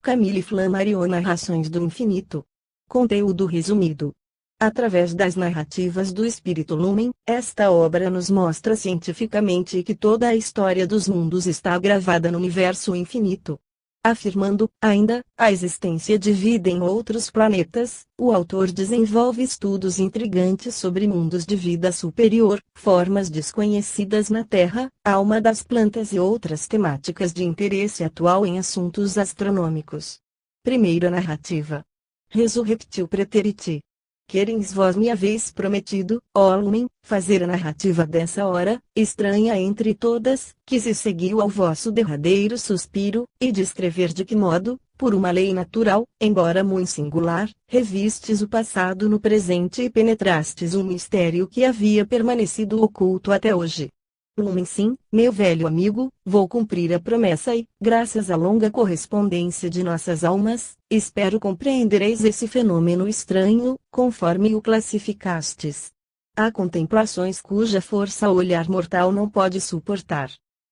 Camille Flammarion, Narrações do Infinito. Conteúdo resumido. Através das narrativas do Espírito Lumen, esta obra nos mostra cientificamente que toda a história dos mundos está gravada no universo infinito. Afirmando, ainda, a existência de vida em outros planetas, o autor desenvolve estudos intrigantes sobre mundos de vida superior, formas desconhecidas na Terra, alma das plantas e outras temáticas de interesse atual em assuntos astronômicos. Primeira narrativa. Resurrectio Praeteriti. Quereis vós me haveis prometido, ó Lumen, fazer a narrativa dessa hora, estranha entre todas, que se seguiu ao vosso derradeiro suspiro, e descrever de que modo, por uma lei natural, embora muito singular, revistes o passado no presente e penetrastes um mistério que havia permanecido oculto até hoje. Lumen, sim, meu velho amigo, vou cumprir a promessa e, graças à longa correspondência de nossas almas, espero compreendereis esse fenômeno estranho, conforme o classificastes. Há contemplações cuja força o olhar mortal não pode suportar.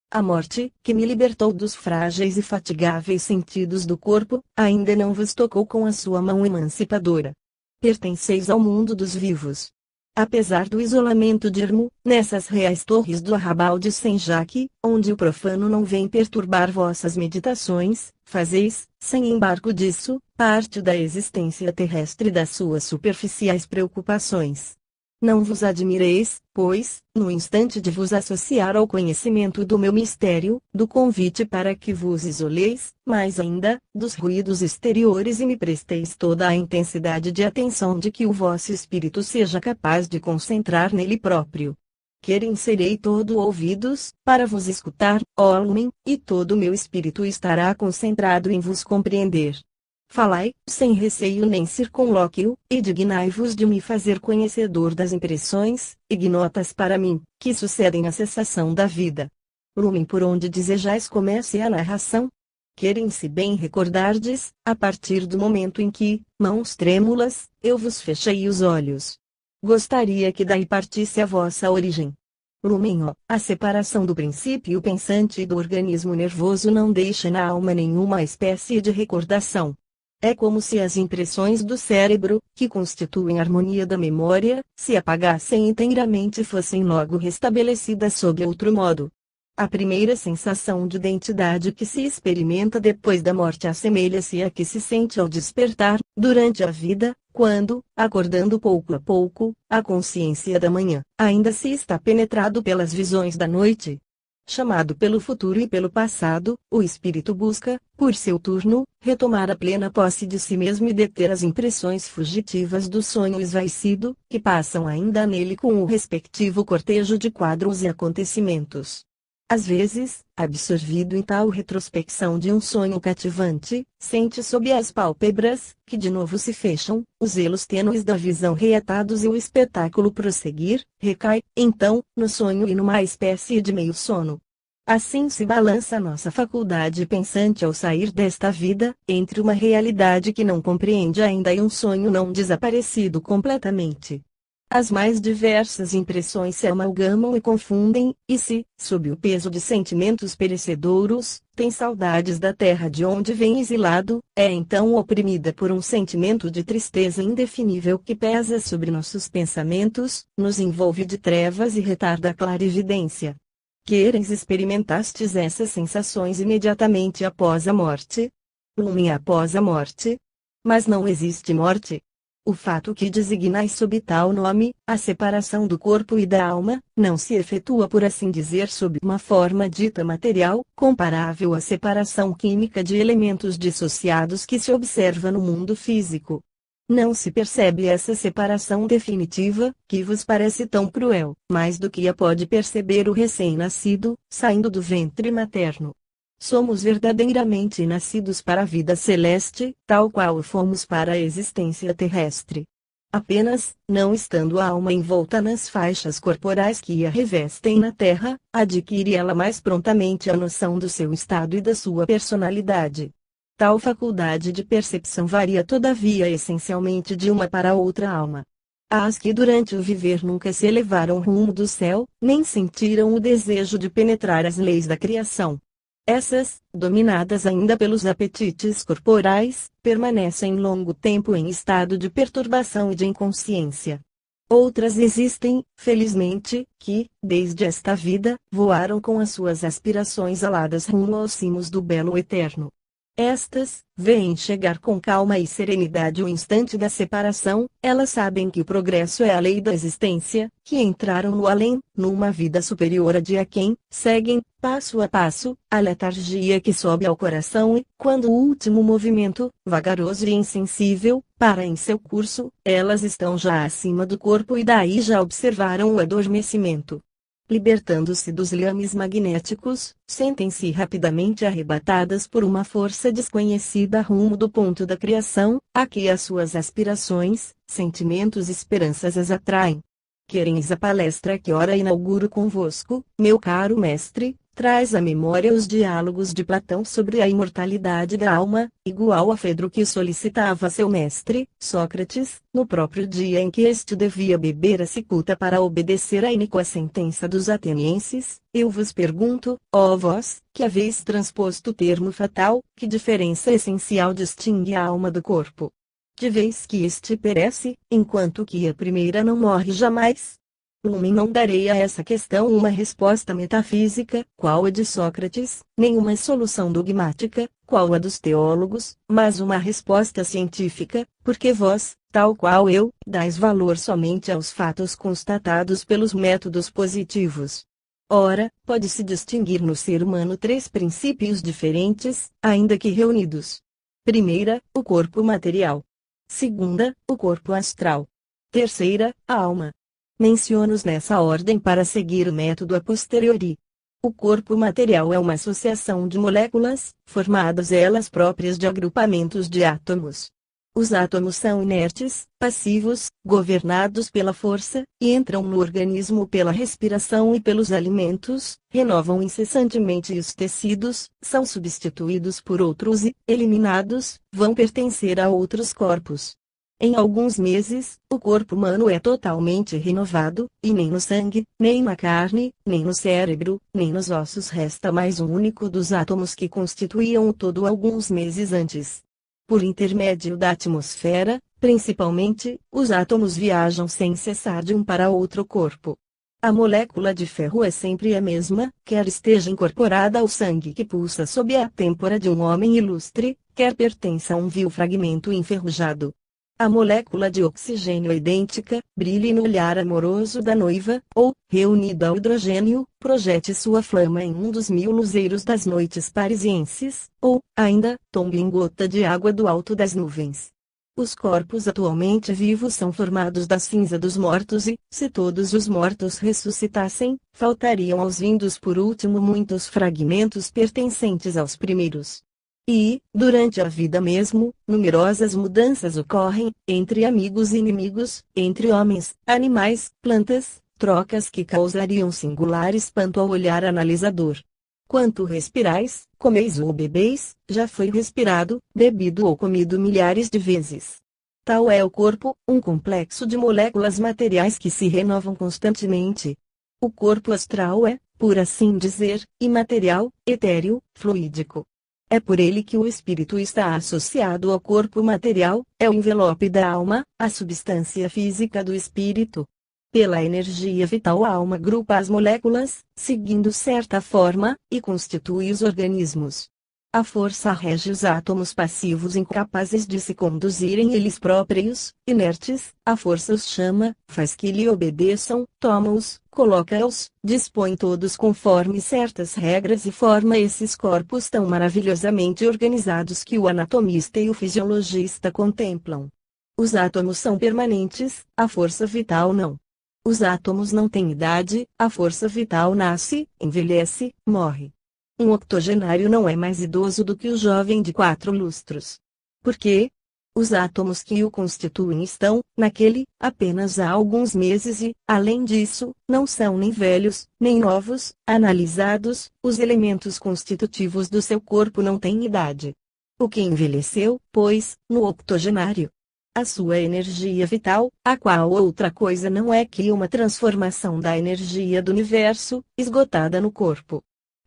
A morte, que me libertou dos frágeis e fatigáveis sentidos do corpo, ainda não vos tocou com a sua mão emancipadora. Pertenceis ao mundo dos vivos. Apesar do isolamento de ermo, nessas reais torres do arrabal de Saint-Jacques, onde o profano não vem perturbar vossas meditações, fazeis, sem embargo disso, parte da existência terrestre e das suas superficiais preocupações. Não vos admireis, pois, no instante de vos associar ao conhecimento do meu mistério, do convite para que vos isoleis, mais ainda, dos ruídos exteriores e me presteis toda a intensidade de atenção de que o vosso espírito seja capaz de concentrar nele próprio. Querem serei todo ouvidos, para vos escutar, ó Lumen, e todo o meu espírito estará concentrado em vos compreender. Falai, sem receio nem circunlóquio, e dignai-vos de me fazer conhecedor das impressões, ignotas para mim, que sucedem à cessação da vida. Lumen, por onde desejais comece a narração? Querem se bem recordardes, a partir do momento em que, mãos trêmulas, eu vos fechei os olhos. Gostaria que daí partisse a vossa origem. Lumen, ó, a separação do princípio pensante e do organismo nervoso não deixa na alma nenhuma espécie de recordação. É como se as impressões do cérebro, que constituem a harmonia da memória, se apagassem inteiramente e fossem logo restabelecidas sob outro modo. A primeira sensação de identidade que se experimenta depois da morte assemelha-se à que se sente ao despertar, durante a vida, quando, acordando pouco a pouco, a consciência da manhã ainda se está penetrado pelas visões da noite. Chamado pelo futuro e pelo passado, o espírito busca, por seu turno, retomar a plena posse de si mesmo e deter as impressões fugitivas do sonho esvaecido, que passam ainda nele com o respectivo cortejo de quadros e acontecimentos. Às vezes, absorvido em tal retrospecção de um sonho cativante, sente sob as pálpebras, que de novo se fecham, os elos tênues da visão reatados e o espetáculo prosseguir, recai, então, no sonho e numa espécie de meio sono. Assim se balança nossa faculdade pensante ao sair desta vida, entre uma realidade que não compreende ainda e um sonho não desaparecido completamente. As mais diversas impressões se amalgamam e confundem, e se, sob o peso de sentimentos perecedouros, tem saudades da terra de onde vem exilado, é então oprimida por um sentimento de tristeza indefinível que pesa sobre nossos pensamentos, nos envolve de trevas e retarda a clarividência. Quereis experimentastes essas sensações imediatamente após a morte? Lumen após a morte? Mas não existe morte. O fato que designais sob tal nome, a separação do corpo e da alma, não se efetua por assim dizer sob uma forma dita material, comparável à separação química de elementos dissociados que se observa no mundo físico. Não se percebe essa separação definitiva, que vos parece tão cruel, mais do que a pode perceber o recém-nascido, saindo do ventre materno. Somos verdadeiramente nascidos para a vida celeste, tal qual fomos para a existência terrestre. Apenas, não estando a alma envolta nas faixas corporais que a revestem na terra, adquire ela mais prontamente a noção do seu estado e da sua personalidade. Tal faculdade de percepção varia todavia essencialmente de uma para outra alma. Há as que durante o viver nunca se elevaram rumo do céu, nem sentiram o desejo de penetrar as leis da criação. Essas, dominadas ainda pelos apetites corporais, permanecem longo tempo em estado de perturbação e de inconsciência. Outras existem, felizmente, que, desde esta vida, voaram com as suas aspirações aladas rumo aos cimos do belo eterno. Estas, veem chegar com calma e serenidade o instante da separação, elas sabem que o progresso é a lei da existência, que entraram no além, numa vida superior a de a quem, seguem, passo a passo, a letargia que sobe ao coração e, quando o último movimento, vagaroso e insensível, para em seu curso, elas estão já acima do corpo e daí já observaram o adormecimento. Libertando-se dos liames magnéticos, sentem-se rapidamente arrebatadas por uma força desconhecida rumo do ponto da criação, a que as suas aspirações, sentimentos e esperanças as atraem. Quereis a palestra que ora inauguro convosco, meu caro mestre, traz à memória os diálogos de Platão sobre a imortalidade da alma, igual a Fedro que solicitava seu mestre, Sócrates, no próprio dia em que este devia beber a cicuta para obedecer à iníqua sentença dos atenienses. Eu vos pergunto, ó vós, que haveis transposto o termo fatal, que diferença essencial distingue a alma do corpo? De vez que este perece, enquanto que a primeira não morre jamais? Não darei a essa questão uma resposta metafísica, qual a de Sócrates, nem uma solução dogmática, qual a dos teólogos, mas uma resposta científica, porque vós, tal qual eu, dais valor somente aos fatos constatados pelos métodos positivos. Ora, pode-se distinguir no ser humano três princípios diferentes, ainda que reunidos. Primeira, o corpo material. Segunda, o corpo astral. Terceira, a alma. Menciono-os nessa ordem para seguir o método a posteriori. O corpo material é uma associação de moléculas, formadas elas próprias de agrupamentos de átomos. Os átomos são inertes, passivos, governados pela força, e entram no organismo pela respiração e pelos alimentos, renovam incessantemente os tecidos, são substituídos por outros e, eliminados, vão pertencer a outros corpos. Em alguns meses, o corpo humano é totalmente renovado, e nem no sangue, nem na carne, nem no cérebro, nem nos ossos resta mais um único dos átomos que constituíam o todo alguns meses antes. Por intermédio da atmosfera, principalmente, os átomos viajam sem cessar de um para outro corpo. A molécula de ferro é sempre a mesma, quer esteja incorporada ao sangue que pulsa sob a têmpora de um homem ilustre, quer pertença a um vil fragmento enferrujado. A molécula de oxigênio é idêntica, brilhe no olhar amoroso da noiva, ou, reunida ao hidrogênio, projete sua flama em um dos 1000 luzeiros das noites parisienses, ou, ainda, tombe em gota de água do alto das nuvens. Os corpos atualmente vivos são formados da cinza dos mortos e, se todos os mortos ressuscitassem, faltariam aos vindos por último muitos fragmentos pertencentes aos primeiros. E, durante a vida mesmo, numerosas mudanças ocorrem, entre amigos e inimigos, entre homens, animais, plantas, trocas que causariam singular espanto ao olhar analisador. Quanto respirais, comeis ou bebeis, já foi respirado, bebido ou comido milhares de vezes. Tal é o corpo, um complexo de moléculas materiais que se renovam constantemente. O corpo astral é, por assim dizer, imaterial, etéreo, fluídico. É por ele que o espírito está associado ao corpo material, é o envelope da alma, a substância física do espírito. Pela energia vital a alma agrupa as moléculas, seguindo certa forma, e constitui os organismos. A força rege os átomos passivos incapazes de se conduzirem eles próprios, inertes, a força os chama, faz que lhe obedeçam, toma-os, coloca-os, dispõe todos conforme certas regras e forma esses corpos tão maravilhosamente organizados que o anatomista e o fisiologista contemplam. Os átomos são permanentes, a força vital não. Os átomos não têm idade, a força vital nasce, envelhece, morre. Um octogenário não é mais idoso do que o jovem de 4 lustros. Por quê? Os átomos que o constituem estão, naquele, apenas há alguns meses e, além disso, não são nem velhos, nem novos, analisados, os elementos constitutivos do seu corpo não têm idade. O que envelheceu, pois, no octogenário? A sua energia vital, a qual outra coisa não é que uma transformação da energia do universo, esgotada no corpo.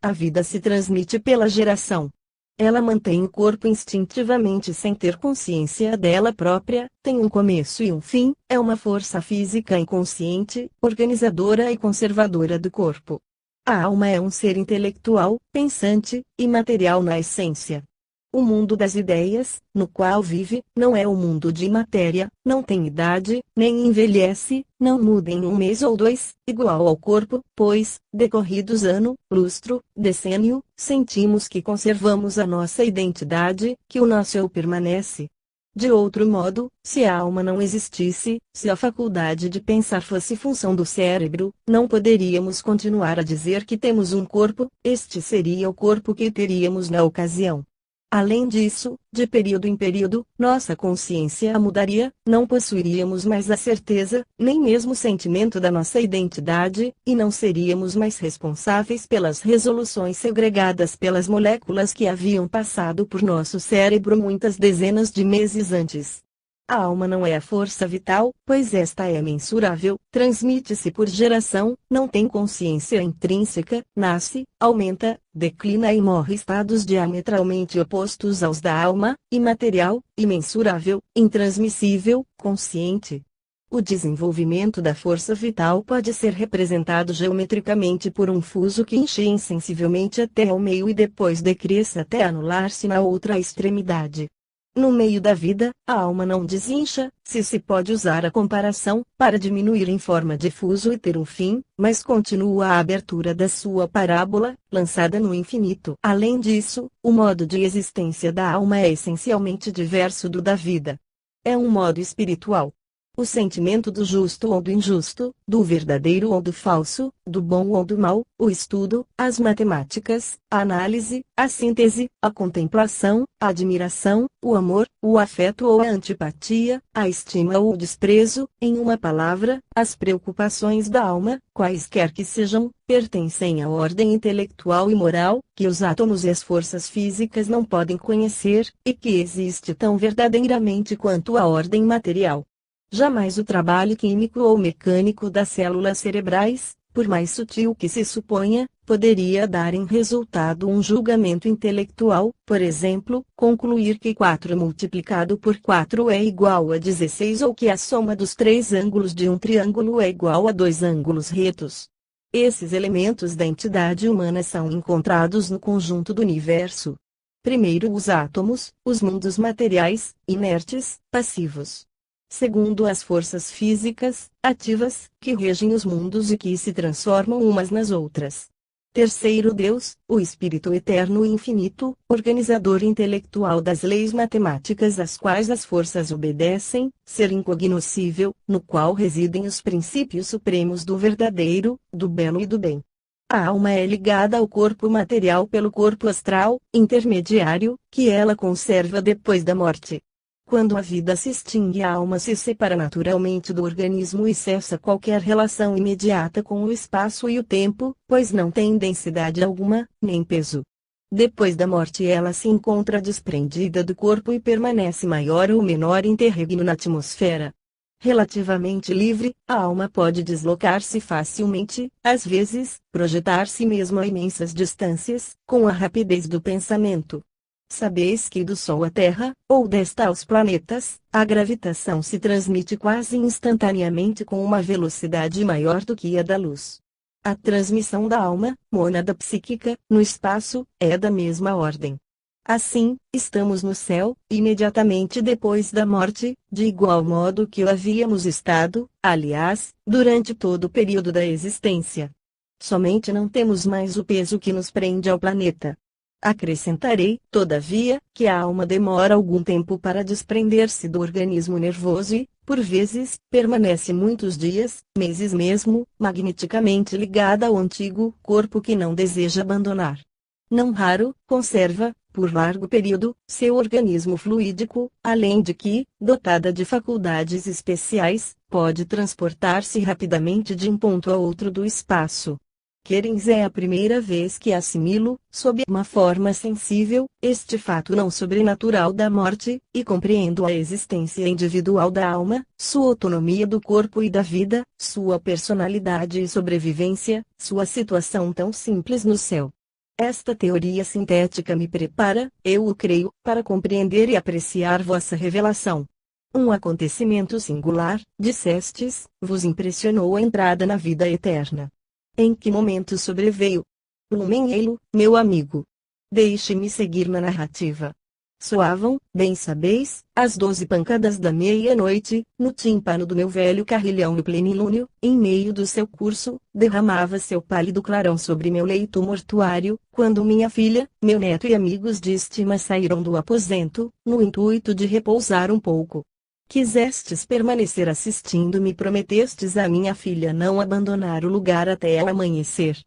A vida se transmite pela geração. Ela mantém o corpo instintivamente sem ter consciência dela própria, tem um começo e um fim, é uma força física inconsciente, organizadora e conservadora do corpo. A alma é um ser intelectual, pensante, e material na essência. O mundo das ideias, no qual vive, não é o mundo de matéria, não tem idade, nem envelhece, não muda em um mês ou dois, igual ao corpo, pois, decorridos ano, lustro, decênio, sentimos que conservamos a nossa identidade, que o nosso eu permanece. De outro modo, se a alma não existisse, se a faculdade de pensar fosse função do cérebro, não poderíamos continuar a dizer que temos um corpo, este seria o corpo que teríamos na ocasião. Além disso, de período em período, nossa consciência mudaria, não possuiríamos mais a certeza, nem mesmo o sentimento da nossa identidade, e não seríamos mais responsáveis pelas resoluções segregadas pelas moléculas que haviam passado por nosso cérebro muitas dezenas de meses antes. A alma não é a força vital, pois esta é mensurável, transmite-se por geração, não tem consciência intrínseca, nasce, aumenta, declina e morre, estados diametralmente opostos aos da alma, imaterial, imensurável, intransmissível, consciente. O desenvolvimento da força vital pode ser representado geometricamente por um fuso que enche insensivelmente até ao meio e depois decresce até anular-se na outra extremidade. No meio da vida, a alma não desincha, se pode usar a comparação, para diminuir em forma de fuso e ter um fim, mas continua a abertura da sua parábola, lançada no infinito. Além disso, o modo de existência da alma é essencialmente diverso do da vida. É um modo espiritual. O sentimento do justo ou do injusto, do verdadeiro ou do falso, do bom ou do mal, o estudo, as matemáticas, a análise, a síntese, a contemplação, a admiração, o amor, o afeto ou a antipatia, a estima ou o desprezo, em uma palavra, as preocupações da alma, quaisquer que sejam, pertencem à ordem intelectual e moral, que os átomos e as forças físicas não podem conhecer, e que existe tão verdadeiramente quanto a ordem material. Jamais o trabalho químico ou mecânico das células cerebrais, por mais sutil que se suponha, poderia dar em resultado um julgamento intelectual, por exemplo, concluir que 4 multiplicado por 4 é igual a 16 ou que a soma dos 3 ângulos de um triângulo é igual a 2 ângulos retos. Esses elementos da entidade humana são encontrados no conjunto do universo. Primeiro, os átomos, os mundos materiais, inertes, passivos. Segundo, as forças físicas, ativas, que regem os mundos e que se transformam umas nas outras. Terceiro, Deus, o Espírito eterno e infinito, organizador intelectual das leis matemáticas às quais as forças obedecem, ser incognoscível, no qual residem os princípios supremos do verdadeiro, do belo e do bem. A alma é ligada ao corpo material pelo corpo astral, intermediário, que ela conserva depois da morte. Quando a vida se extingue, a alma se separa naturalmente do organismo e cessa qualquer relação imediata com o espaço e o tempo, pois não tem densidade alguma, nem peso. Depois da morte, ela se encontra desprendida do corpo e permanece maior ou menor interregno na atmosfera. Relativamente livre, a alma pode deslocar-se facilmente, às vezes, projetar-se mesmo a imensas distâncias, com a rapidez do pensamento. Sabeis que do Sol à Terra, ou desta aos planetas, a gravitação se transmite quase instantaneamente com uma velocidade maior do que a da luz. A transmissão da alma, mônada psíquica, no espaço, é da mesma ordem. Assim, estamos no céu, imediatamente depois da morte, de igual modo que o havíamos estado, aliás, durante todo o período da existência. Somente não temos mais o peso que nos prende ao planeta. Acrescentarei, todavia, que a alma demora algum tempo para desprender-se do organismo nervoso e, por vezes, permanece muitos dias, meses mesmo, magneticamente ligada ao antigo corpo que não deseja abandonar. Não raro, conserva, por largo período, seu organismo fluídico, além de que, dotada de faculdades especiais, pode transportar-se rapidamente de um ponto a outro do espaço. Querens é a primeira vez que assimilo, sob uma forma sensível, este fato não sobrenatural da morte, e compreendo a existência individual da alma, sua autonomia do corpo e da vida, sua personalidade e sobrevivência, sua situação tão simples no céu. Esta teoria sintética me prepara, eu o creio, para compreender e apreciar vossa revelação. Um acontecimento singular, dissestes, vos impressionou a entrada na vida eterna. Em que momento sobreveio? Lumen-ei-lo, meu amigo. Deixe-me seguir na narrativa. Soavam, bem sabeis, as 12 pancadas da meia-noite, no tímpano do meu velho carrilhão e o plenilúnio, em meio do seu curso, derramava seu pálido clarão sobre meu leito mortuário, quando minha filha, meu neto e amigos de estima saíram do aposento, no intuito de repousar um pouco. Quisestes permanecer assistindo-me e prometestes à minha filha não abandonar o lugar até ela amanhecer.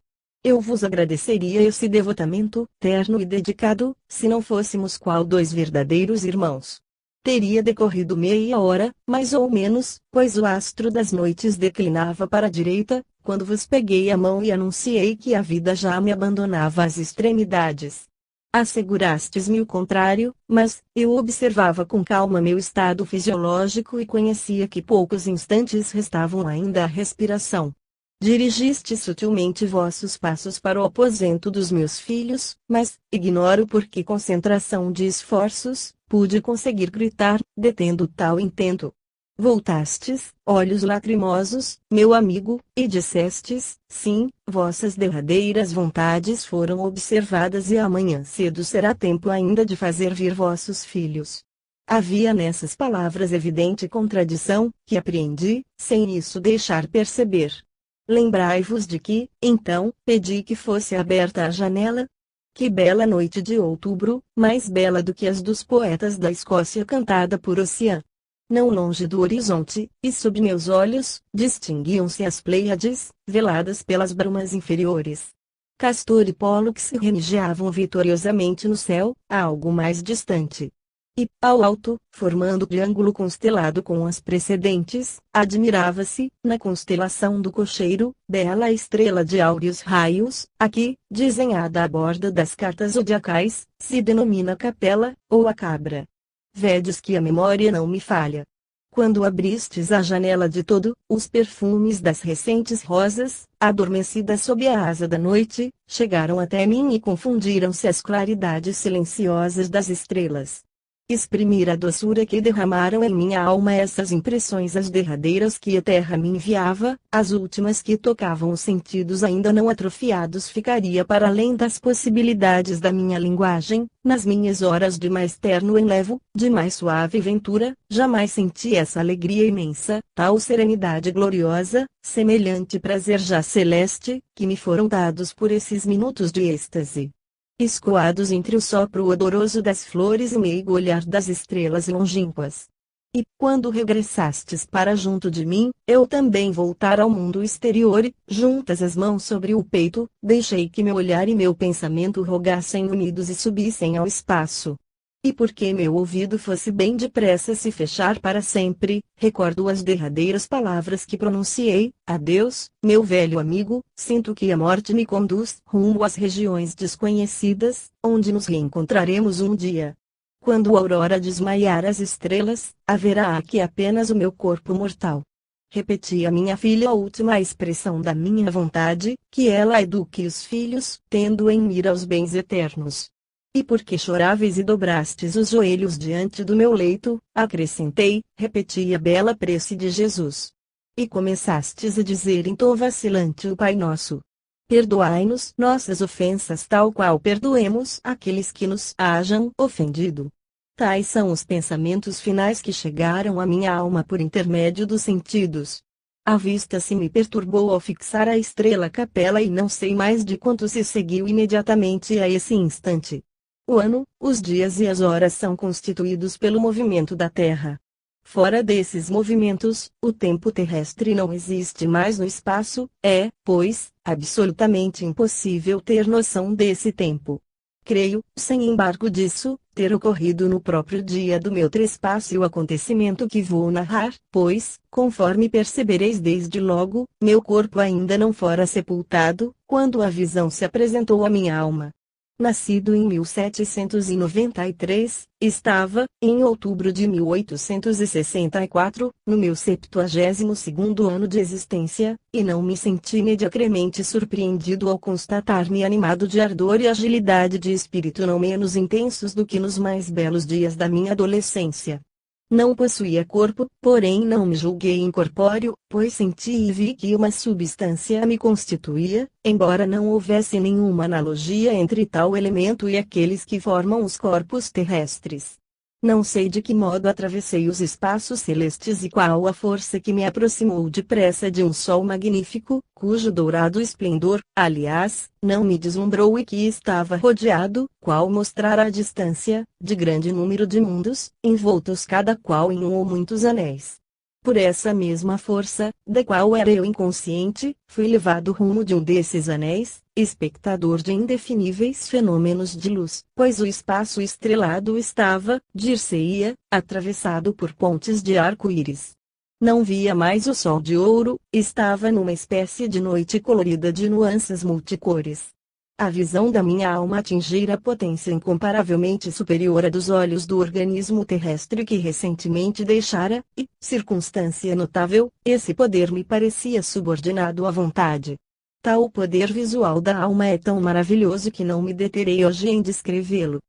Eu vos agradeceria esse devotamento, terno e dedicado, se não fôssemos qual dois verdadeiros irmãos. Teria decorrido meia hora, mais ou menos, pois o astro das noites declinava para a direita, quando vos peguei a mão e anunciei que a vida já me abandonava às extremidades. Assegurastes-me o contrário, mas eu observava com calma meu estado fisiológico e conhecia que poucos instantes restavam ainda à respiração. Dirigiste sutilmente vossos passos para o aposento dos meus filhos, mas, ignoro por que concentração de esforços, pude conseguir gritar, detendo tal intento. Voltastes, olhos lacrimosos, meu amigo, e dissestes, sim, vossas derradeiras vontades foram observadas e amanhã cedo será tempo ainda de fazer vir vossos filhos. Havia nessas palavras evidente contradição, que apreendi, sem isso deixar perceber. Lembrai-vos de que, então, pedi que fosse aberta a janela? Que bela noite de outubro, mais bela do que as dos poetas da Escócia cantada por Ossian. Não longe do horizonte, e sob meus olhos, distinguiam-se as Pleiades, veladas pelas brumas inferiores. Castor e Pólux remejavam vitoriosamente no céu, a algo mais distante. E, ao alto, formando triângulo constelado com as precedentes, admirava-se, na constelação do cocheiro, bela estrela de áureos raios, aqui, desenhada à borda das cartas zodiacais, se denomina Capela, ou a Cabra. Vedes que a memória não me falha. Quando abristes a janela de todo, os perfumes das recentes rosas, adormecidas sob a asa da noite, chegaram até mim e confundiram-se as claridades silenciosas das estrelas. Exprimir a doçura que derramaram em minha alma essas impressões as derradeiras que a terra me enviava, as últimas que tocavam os sentidos ainda não atrofiados ficaria para além das possibilidades da minha linguagem, nas minhas horas de mais terno enlevo, de mais suave ventura, jamais senti essa alegria imensa, tal serenidade gloriosa, semelhante prazer já celeste, que me foram dados por esses minutos de êxtase. Escoados entre o sopro odoroso das flores e o meigo olhar das estrelas longínquas. E, quando regressastes para junto de mim, eu também voltar ao mundo exterior e, juntas as mãos sobre o peito, deixei que meu olhar e meu pensamento rogassem unidos e subissem ao espaço. E porque meu ouvido fosse bem depressa se fechar para sempre, recordo as derradeiras palavras que pronunciei: adeus, meu velho amigo, sinto que a morte me conduz rumo às regiões desconhecidas, onde nos reencontraremos um dia. Quando a aurora desmaiar as estrelas, haverá aqui apenas o meu corpo mortal. Repeti a minha filha a última expressão da minha vontade, que ela eduque os filhos, tendo em mira os bens eternos. E porque choráveis e dobrastes os joelhos diante do meu leito, acrescentei, repeti a bela prece de Jesus. E começastes a dizer em tom vacilante o Pai Nosso. Perdoai-nos nossas ofensas tal qual perdoemos aqueles que nos hajam ofendido. Tais são os pensamentos finais que chegaram à minha alma por intermédio dos sentidos. A vista se me perturbou ao fixar a estrela Capela e não sei mais de quanto se seguiu imediatamente a esse instante. O ano, os dias e as horas são constituídos pelo movimento da Terra. Fora desses movimentos, o tempo terrestre não existe mais no espaço, é, pois, absolutamente impossível ter noção desse tempo. Creio, sem embargo disso, ter ocorrido no próprio dia do meu trespasse o acontecimento que vou narrar, pois, conforme percebereis desde logo, meu corpo ainda não fora sepultado, quando a visão se apresentou à minha alma. nascido em 1793, estava, em outubro de 1864, no meu 72º ano de existência, e não me senti mediocremente surpreendido ao constatar-me animado de ardor e agilidade de espírito não menos intensos do que nos mais belos dias da minha adolescência. Não possuía corpo, porém não me julguei incorpóreo, pois senti e vi que uma substância me constituía, embora não houvesse nenhuma analogia entre tal elemento e aqueles que formam os corpos terrestres. Não sei de que modo atravessei os espaços celestes e qual a força que me aproximou depressa de um sol magnífico, cujo dourado esplendor, aliás, não me deslumbrou e que estava rodeado, qual mostrara a distância, de grande número de mundos, envoltos cada qual em um ou muitos anéis. Por essa mesma força, da qual era eu inconsciente, fui levado rumo de um desses anéis, espectador de indefiníveis fenômenos de luz, pois o espaço estrelado estava, dir-se-ia, atravessado por pontes de arco-íris. Não via mais o sol de ouro, estava numa espécie de noite colorida de nuances multicores. A visão da minha alma atingira potência incomparavelmente superior à dos olhos do organismo terrestre que recentemente deixara, e, circunstância notável, esse poder me parecia subordinado à vontade. Tal poder visual da alma é tão maravilhoso que não me deterei hoje em descrevê-lo.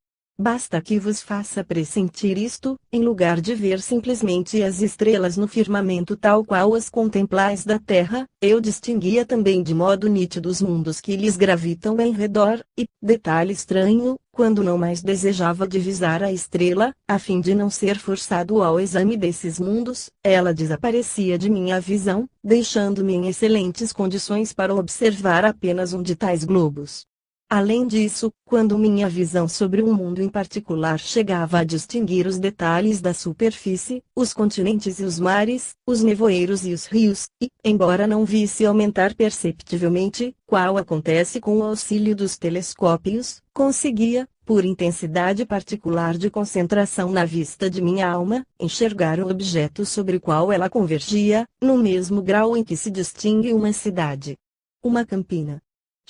Basta que vos faça pressentir isto, em lugar de ver simplesmente as estrelas no firmamento tal qual as contemplais da terra, eu distinguia também de modo nítido os mundos que lhes gravitam em redor, e, detalhe estranho, quando não mais desejava divisar a estrela, a fim de não ser forçado ao exame desses mundos, ela desaparecia de minha visão, deixando-me em excelentes condições para observar apenas um de tais globos. Além disso, quando minha visão sobre um mundo em particular chegava a distinguir os detalhes da superfície, os continentes e os mares, os nevoeiros e os rios, e, embora não visse aumentar perceptivelmente, qual acontece com o auxílio dos telescópios, conseguia, por intensidade particular de concentração na vista de minha alma, enxergar o objeto sobre o qual ela convergia, no mesmo grau em que se distingue uma cidade. Uma campina.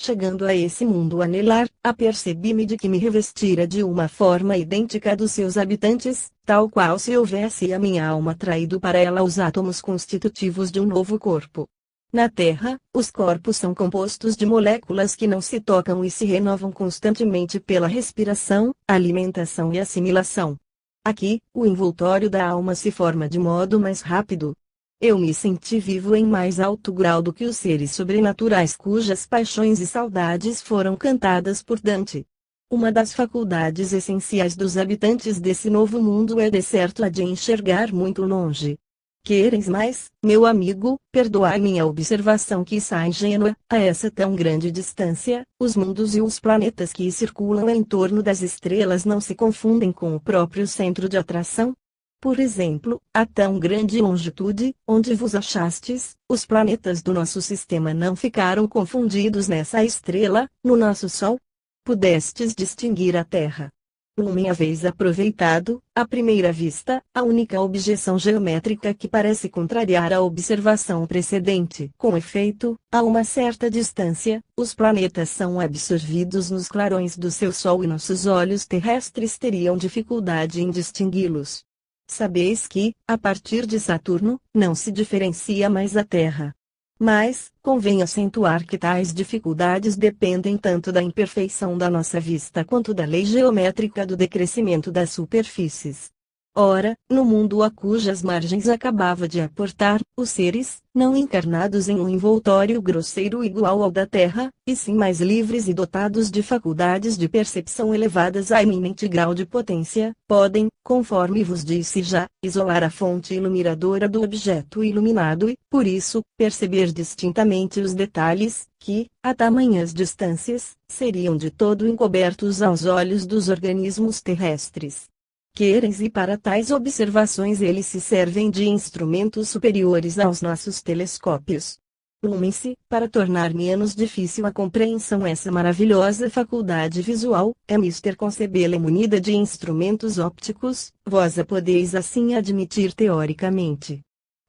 Chegando a esse mundo anelar, apercebi-me de que me revestira de uma forma idêntica dos seus habitantes, tal qual se houvesse a minha alma traído para ela os átomos constitutivos de um novo corpo. Na Terra, os corpos são compostos de moléculas que não se tocam e se renovam constantemente pela respiração, alimentação e assimilação. Aqui, o envoltório da alma se forma de modo mais rápido. Eu me senti vivo em mais alto grau do que os seres sobrenaturais cujas paixões e saudades foram cantadas por Dante. Uma das faculdades essenciais dos habitantes desse novo mundo é de certo a de enxergar muito longe. Quereis mais, meu amigo, perdoai minha observação quiçá ingênua, a essa tão grande distância, os mundos e os planetas que circulam em torno das estrelas não se confundem com o próprio centro de atração? Por exemplo, a tão grande longitude, onde vos achastes, os planetas do nosso sistema não ficaram confundidos nessa estrela, no nosso Sol? Pudestes distinguir a Terra. Uma vez aproveitado, à primeira vista, a única objeção geométrica que parece contrariar a observação precedente. Com efeito, a uma certa distância, os planetas são absorvidos nos clarões do seu Sol e nossos olhos terrestres teriam dificuldade em distingui-los. Sabeis que, a partir de Saturno, não se diferencia mais a Terra. Mas, convém acentuar que tais dificuldades dependem tanto da imperfeição da nossa vista quanto da lei geométrica do decrescimento das superfícies. Ora, no mundo a cujas margens acabava de aportar, os seres, não encarnados em um envoltório grosseiro igual ao da Terra, e sim mais livres e dotados de faculdades de percepção elevadas a eminente grau de potência, podem, conforme vos disse já, isolar a fonte iluminadora do objeto iluminado e, por isso, perceber distintamente os detalhes, que, a tamanhas distâncias, seriam de todo encobertos aos olhos dos organismos terrestres. Quereis e para tais observações eles se servem de instrumentos superiores aos nossos telescópios. Lumem-se, para tornar menos difícil a compreensão essa maravilhosa faculdade visual, é mister concebê-la munida de instrumentos ópticos, vós a podeis assim admitir teoricamente.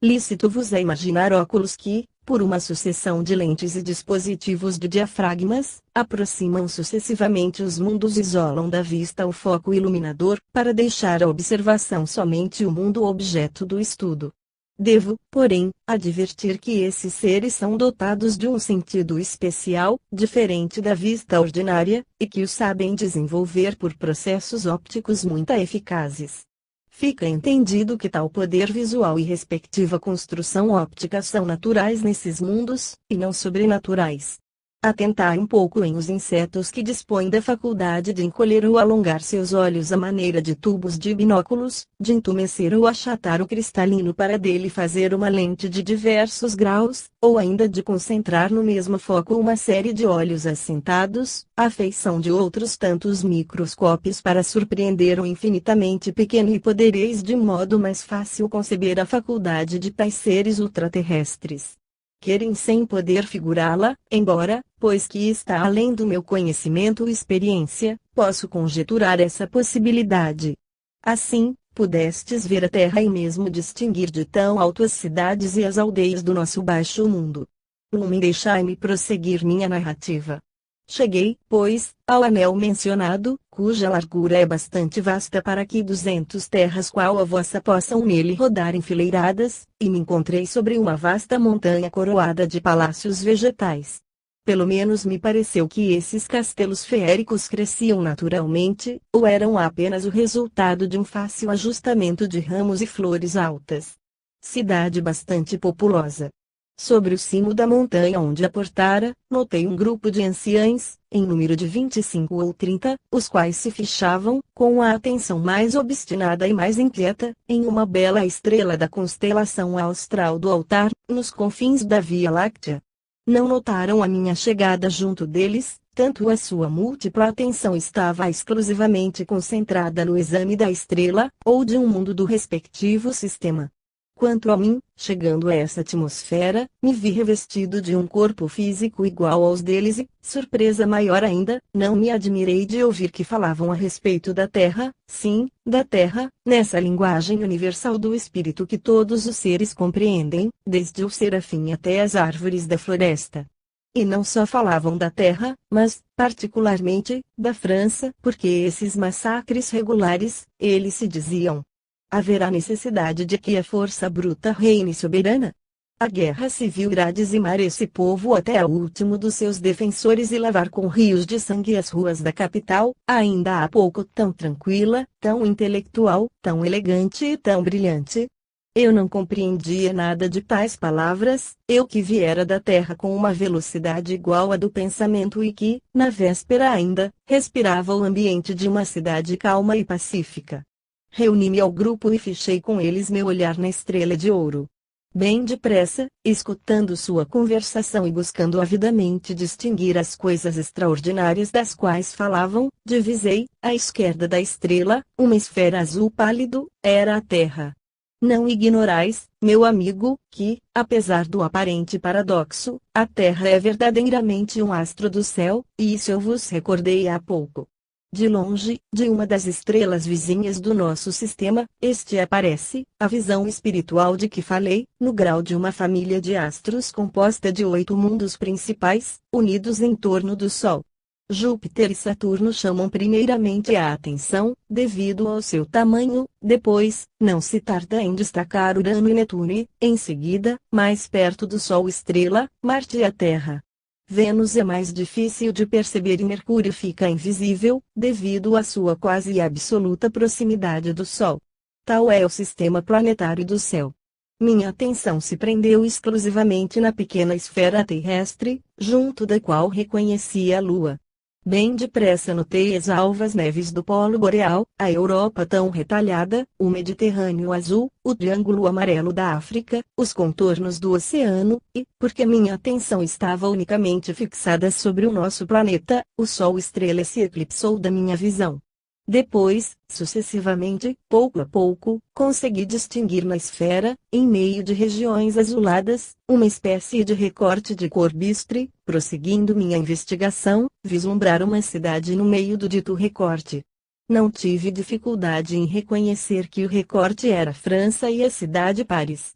Lícito vos é imaginar óculos que, por uma sucessão de lentes e dispositivos de diafragmas, aproximam sucessivamente os mundos e isolam da vista o foco iluminador, para deixar a observação somente o mundo objeto do estudo. Devo, porém, advertir que esses seres são dotados de um sentido especial, diferente da vista ordinária, e que o sabem desenvolver por processos ópticos muito eficazes. Fica entendido que tal poder visual e respectiva construção óptica são naturais nesses mundos, e não sobrenaturais. Atentai um pouco em os insetos que dispõem da faculdade de encolher ou alongar seus olhos à maneira de tubos de binóculos, de entumecer ou achatar o cristalino para dele fazer uma lente de diversos graus, ou ainda de concentrar no mesmo foco uma série de olhos assentados, à feição de outros tantos microscópios para surpreender o infinitamente pequeno, e podereis de modo mais fácil conceber a faculdade de tais seres ultraterrestres. Querem sem poder figurá-la, embora, pois que está além do meu conhecimento e experiência, posso conjeturar essa possibilidade. Assim, pudestes ver a Terra e mesmo distinguir de tão alto as cidades e as aldeias do nosso baixo mundo. Lumen, deixai-me prosseguir minha narrativa. Cheguei, pois, ao anel mencionado, cuja largura é bastante vasta para que 200 terras qual a vossa possam nele rodar enfileiradas, e me encontrei sobre uma vasta montanha coroada de palácios vegetais. Pelo menos me pareceu que esses castelos feéricos cresciam naturalmente, ou eram apenas o resultado de um fácil ajustamento de ramos e flores altas. Cidade bastante populosa. Sobre o cimo da montanha onde aportara, notei um grupo de anciães, em número de 25 ou 30, os quais se fichavam, com a atenção mais obstinada e mais inquieta, em uma bela estrela da constelação austral do altar, nos confins da Via Láctea. Não notaram a minha chegada junto deles, tanto a sua múltipla atenção estava exclusivamente concentrada no exame da estrela, ou de um mundo do respectivo sistema. Quanto a mim, chegando a essa atmosfera, me vi revestido de um corpo físico igual aos deles e, surpresa maior ainda, não me admirei de ouvir que falavam a respeito da Terra, sim, da Terra, nessa linguagem universal do espírito que todos os seres compreendem, desde o serafim até as árvores da floresta. E não só falavam da Terra, mas, particularmente, da França, porque esses massacres regulares, eles se diziam, haverá necessidade de que a força bruta reine soberana? A guerra civil irá dizimar esse povo até o último dos seus defensores e lavar com rios de sangue as ruas da capital, ainda há pouco tão tranquila, tão intelectual, tão elegante e tão brilhante. Eu não compreendia nada de tais palavras, eu que viera da terra com uma velocidade igual à do pensamento e que, na véspera ainda, respirava o ambiente de uma cidade calma e pacífica. Reuni-me ao grupo e fichei com eles meu olhar na estrela de ouro. Bem depressa, escutando sua conversação e buscando avidamente distinguir as coisas extraordinárias das quais falavam, divisei, à esquerda da estrela, uma esfera azul pálido, era a Terra. Não ignorais, meu amigo, que, apesar do aparente paradoxo, a Terra é verdadeiramente um astro do céu, e isso eu vos recordei há pouco. De longe, de uma das estrelas vizinhas do nosso sistema, este aparece, a visão espiritual de que falei, no grau de uma família de astros composta de 8 mundos principais, unidos em torno do Sol. Júpiter e Saturno chamam primeiramente a atenção, devido ao seu tamanho, depois, não se tarda em destacar Urano e Netuno e, em seguida, mais perto do Sol estrela, Marte e a Terra. Vênus é mais difícil de perceber e Mercúrio fica invisível, devido à sua quase absoluta proximidade do Sol. Tal é o sistema planetário do céu. Minha atenção se prendeu exclusivamente na pequena esfera terrestre, junto da qual reconheci a Lua. Bem depressa notei as alvas neves do Polo Boreal, a Europa tão retalhada, o Mediterrâneo azul, o triângulo amarelo da África, os contornos do oceano, e, porque minha atenção estava unicamente fixada sobre o nosso planeta, o Sol estrela se eclipsou da minha visão. Depois, sucessivamente, pouco a pouco, consegui distinguir na esfera, em meio de regiões azuladas, uma espécie de recorte de cor bistre, prosseguindo minha investigação, vislumbrar uma cidade no meio do dito recorte. Não tive dificuldade em reconhecer que o recorte era França e a cidade Paris.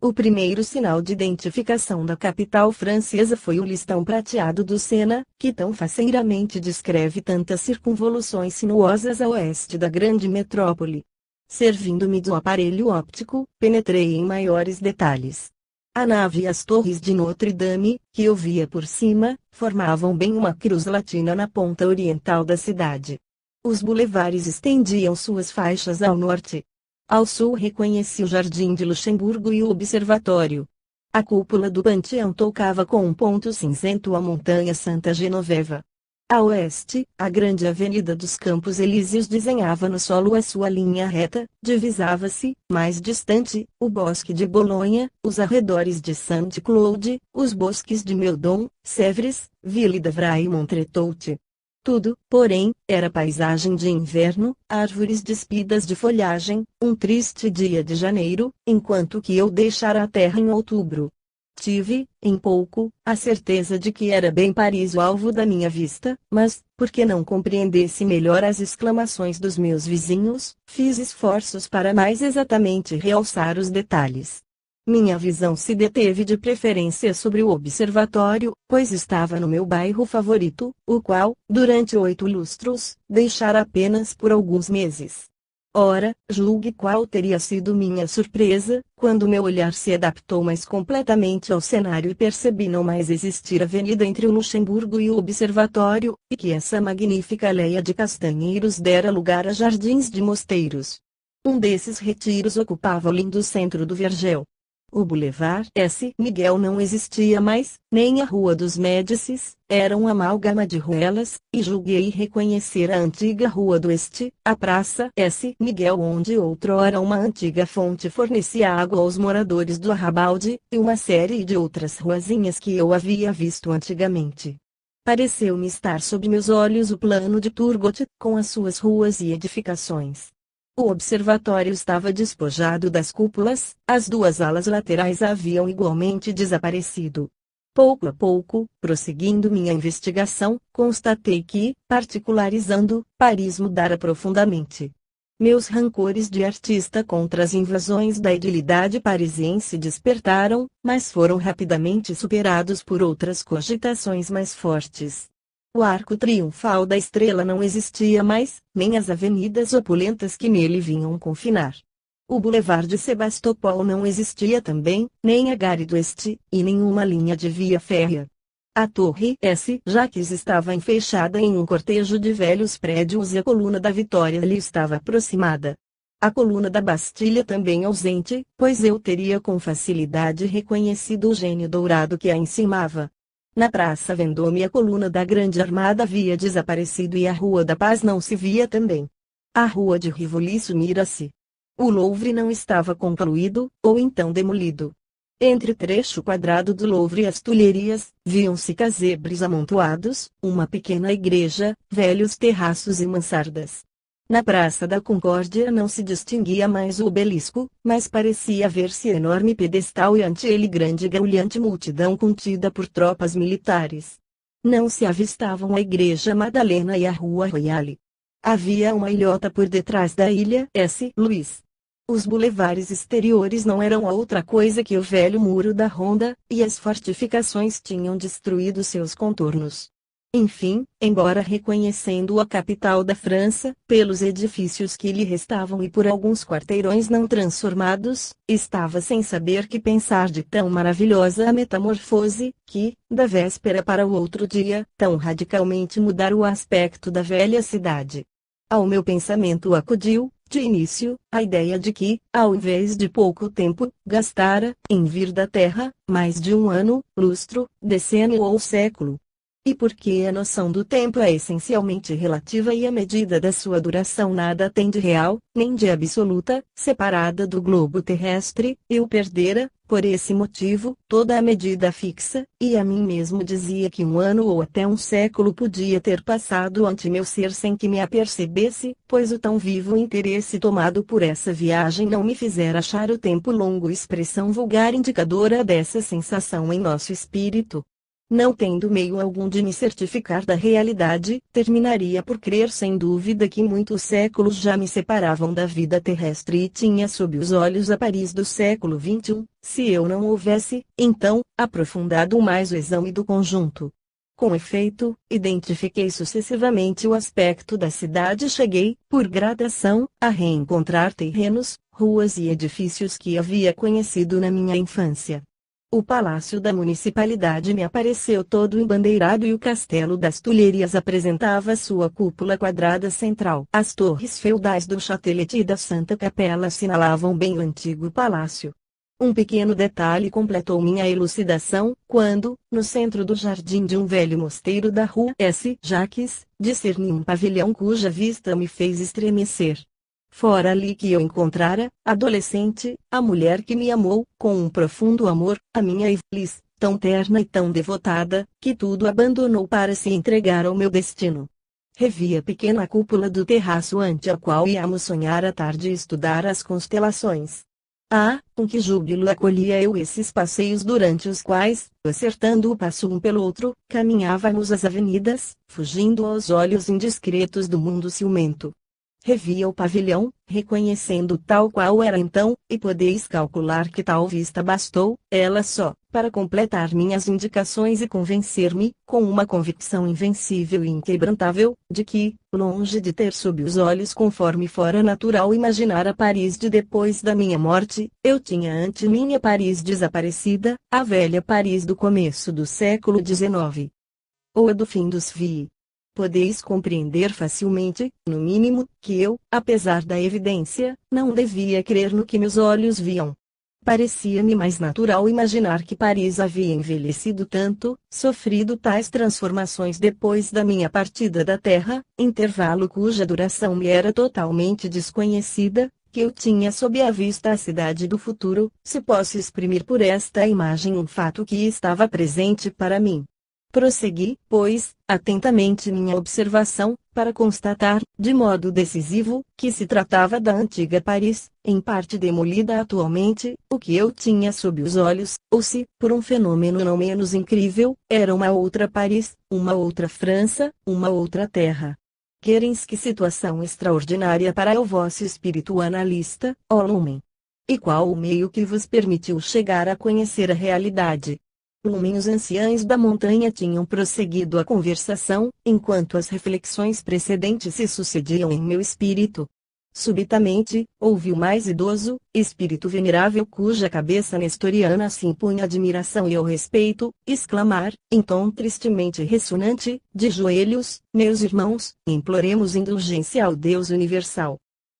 O primeiro sinal de identificação da capital francesa foi o listão prateado do Sena, que tão faceiramente descreve tantas circunvoluções sinuosas a oeste da grande metrópole. Servindo-me do aparelho óptico, penetrei em maiores detalhes. A nave e as torres de Notre-Dame, que eu via por cima, formavam bem uma cruz latina na ponta oriental da cidade. Os bulevares estendiam suas faixas ao norte. Ao sul reconheci o Jardim de Luxemburgo e o Observatório. A cúpula do Panteão tocava com um ponto cinzento a montanha Santa Genoveva. A oeste, a grande Avenida dos Campos Elíseos desenhava no solo a sua linha reta, divisava-se, mais distante, o bosque de Bolonha, os arredores de Saint-Cloud, os bosques de Meudon, Sèvres, Ville-d'Avray e Montretout. Tudo, porém, era paisagem de inverno, árvores despidas de folhagem, um triste dia de janeiro, enquanto que eu deixara a terra em outubro. Tive, em pouco, a certeza de que era bem Paris o alvo da minha vista, mas, porque não compreendesse melhor as exclamações dos meus vizinhos, fiz esforços para mais exatamente realçar os detalhes. Minha visão se deteve de preferência sobre o observatório, pois estava no meu bairro favorito, o qual, durante 8 lustros, deixara apenas por alguns meses. Ora, julgue qual teria sido minha surpresa, quando meu olhar se adaptou mais completamente ao cenário e percebi não mais existir avenida entre o Luxemburgo e o Observatório, e que essa magnífica aldeia de castanheiros dera lugar a jardins de mosteiros. Um desses retiros ocupava o lindo centro do Vergel. O Boulevard S. Miguel não existia mais, nem a Rua dos Médicis, era uma amálgama de ruelas, e julguei reconhecer a antiga Rua do Este, a Praça S. Miguel onde outrora uma antiga fonte fornecia água aos moradores do Arrabalde, e uma série de outras ruazinhas que eu havia visto antigamente. Pareceu-me estar sob meus olhos o plano de Turgot, com as suas ruas e edificações. O observatório estava despojado das cúpulas, as 2 alas laterais haviam igualmente desaparecido. Pouco a pouco, prosseguindo minha investigação, constatei que, particularizando, Paris mudara profundamente. Meus rancores de artista contra as invasões da idilidade parisiense despertaram, mas foram rapidamente superados por outras cogitações mais fortes. O arco triunfal da Estrela não existia mais, nem as avenidas opulentas que nele vinham confinar. O Boulevard de Sebastopol não existia também, nem a Gare do Este, e nenhuma linha de via férrea. A Torre S. Jacques estava enfeixada em um cortejo de velhos prédios e a coluna da Vitória lhe estava aproximada. A coluna da Bastilha também ausente, pois eu teria com facilidade reconhecido o gênio dourado que a encimava. Na Praça Vendôme a coluna da Grande Armada havia desaparecido e a Rua da Paz não se via também. A Rua de Rivoli sumira-se. O Louvre não estava concluído, ou então demolido. Entre o trecho quadrado do Louvre e as Tulherias, viam-se casebres amontoados, uma pequena igreja, velhos terraços e mansardas. Na Praça da Concórdia não se distinguia mais o obelisco, mas parecia ver-se enorme pedestal e ante ele grande e gaulhante multidão contida por tropas militares. Não se avistavam a Igreja Madalena e a Rua Royale. Havia uma ilhota por detrás da ilha S. Louis. Os bulevares exteriores não eram outra coisa que o velho muro da Ronda, e as fortificações tinham destruído seus contornos. Enfim, embora reconhecendo a capital da França, pelos edifícios que lhe restavam e por alguns quarteirões não transformados, estava sem saber que pensar de tão maravilhosa a metamorfose, que, da véspera para o outro dia, tão radicalmente mudara o aspecto da velha cidade. Ao meu pensamento acudiu, de início, a ideia de que, ao invés de pouco tempo, gastara, em vir da terra, mais de 1 ano, lustro, decênio ou século. E porque a noção do tempo é essencialmente relativa e a medida da sua duração nada tem de real, nem de absoluta, separada do globo terrestre, eu perdera, por esse motivo, toda a medida fixa, e a mim mesmo dizia que 1 ano ou até 1 século podia ter passado ante meu ser sem que me apercebesse, pois o tão vivo interesse tomado por essa viagem não me fizera achar o tempo longo expressão vulgar indicadora dessa sensação em nosso espírito. Não tendo meio algum de me certificar da realidade, terminaria por crer sem dúvida que muitos séculos já me separavam da vida terrestre e tinha sob os olhos a Paris do século XXI, se eu não houvesse, então, aprofundado mais o exame do conjunto. Com efeito, identifiquei sucessivamente o aspecto da cidade e cheguei, por gradação, a reencontrar terrenos, ruas e edifícios que havia conhecido na minha infância. O palácio da municipalidade me apareceu todo embandeirado e o castelo das Tulherias apresentava sua cúpula quadrada central. As torres feudais do Châtelet e da Santa Capela assinalavam bem o antigo palácio. Um pequeno detalhe completou minha elucidação, quando, no centro do jardim de um velho mosteiro da rua S. Jacques, discerni um pavilhão cuja vista me fez estremecer. Fora ali que eu encontrara, adolescente, a mulher que me amou, com um profundo amor, a minha Ivelisse, tão terna e tão devotada, que tudo abandonou para se entregar ao meu destino. Revi a pequena cúpula do terraço ante a qual íamos sonhar à tarde e estudar as constelações. Ah, com que júbilo acolhia eu esses passeios durante os quais, acertando o passo um pelo outro, caminhávamos as avenidas, fugindo aos olhos indiscretos do mundo ciumento. Revia o pavilhão, reconhecendo tal qual era então, e podeis calcular que tal vista bastou, ela só, para completar minhas indicações e convencer-me, com uma convicção invencível e inquebrantável, de que, longe de ter sob os olhos conforme fora natural imaginar a Paris de depois da minha morte, eu tinha ante mim a Paris desaparecida, a velha Paris do começo do século XIX. Ou a do fim dos vi. Podeis compreender facilmente, no mínimo, que eu, apesar da evidência, não devia crer no que meus olhos viam. Parecia-me mais natural imaginar que Paris havia envelhecido tanto, sofrido tais transformações depois da minha partida da Terra, intervalo cuja duração me era totalmente desconhecida, que eu tinha sob a vista a cidade do futuro, se posso exprimir por esta imagem um fato que estava presente para mim. Prossegui, pois, atentamente minha observação, para constatar, de modo decisivo, que se tratava da antiga Paris, em parte demolida atualmente, o que eu tinha sob os olhos, ou se, por um fenômeno não menos incrível, era uma outra Paris, uma outra França, uma outra terra. Quereis que situação extraordinária para o vosso espírito analista, ó Lumen? E qual o meio que vos permitiu chegar a conhecer a realidade? Os anciães da montanha tinham prosseguido a conversação, enquanto as reflexões precedentes se sucediam em meu espírito. Subitamente, ouvi o mais idoso, espírito venerável cuja cabeça nestoriana se impunha admiração e ao respeito, exclamar, em tom tristemente ressonante, de joelhos, meus irmãos, imploremos indulgência ao Deus universal.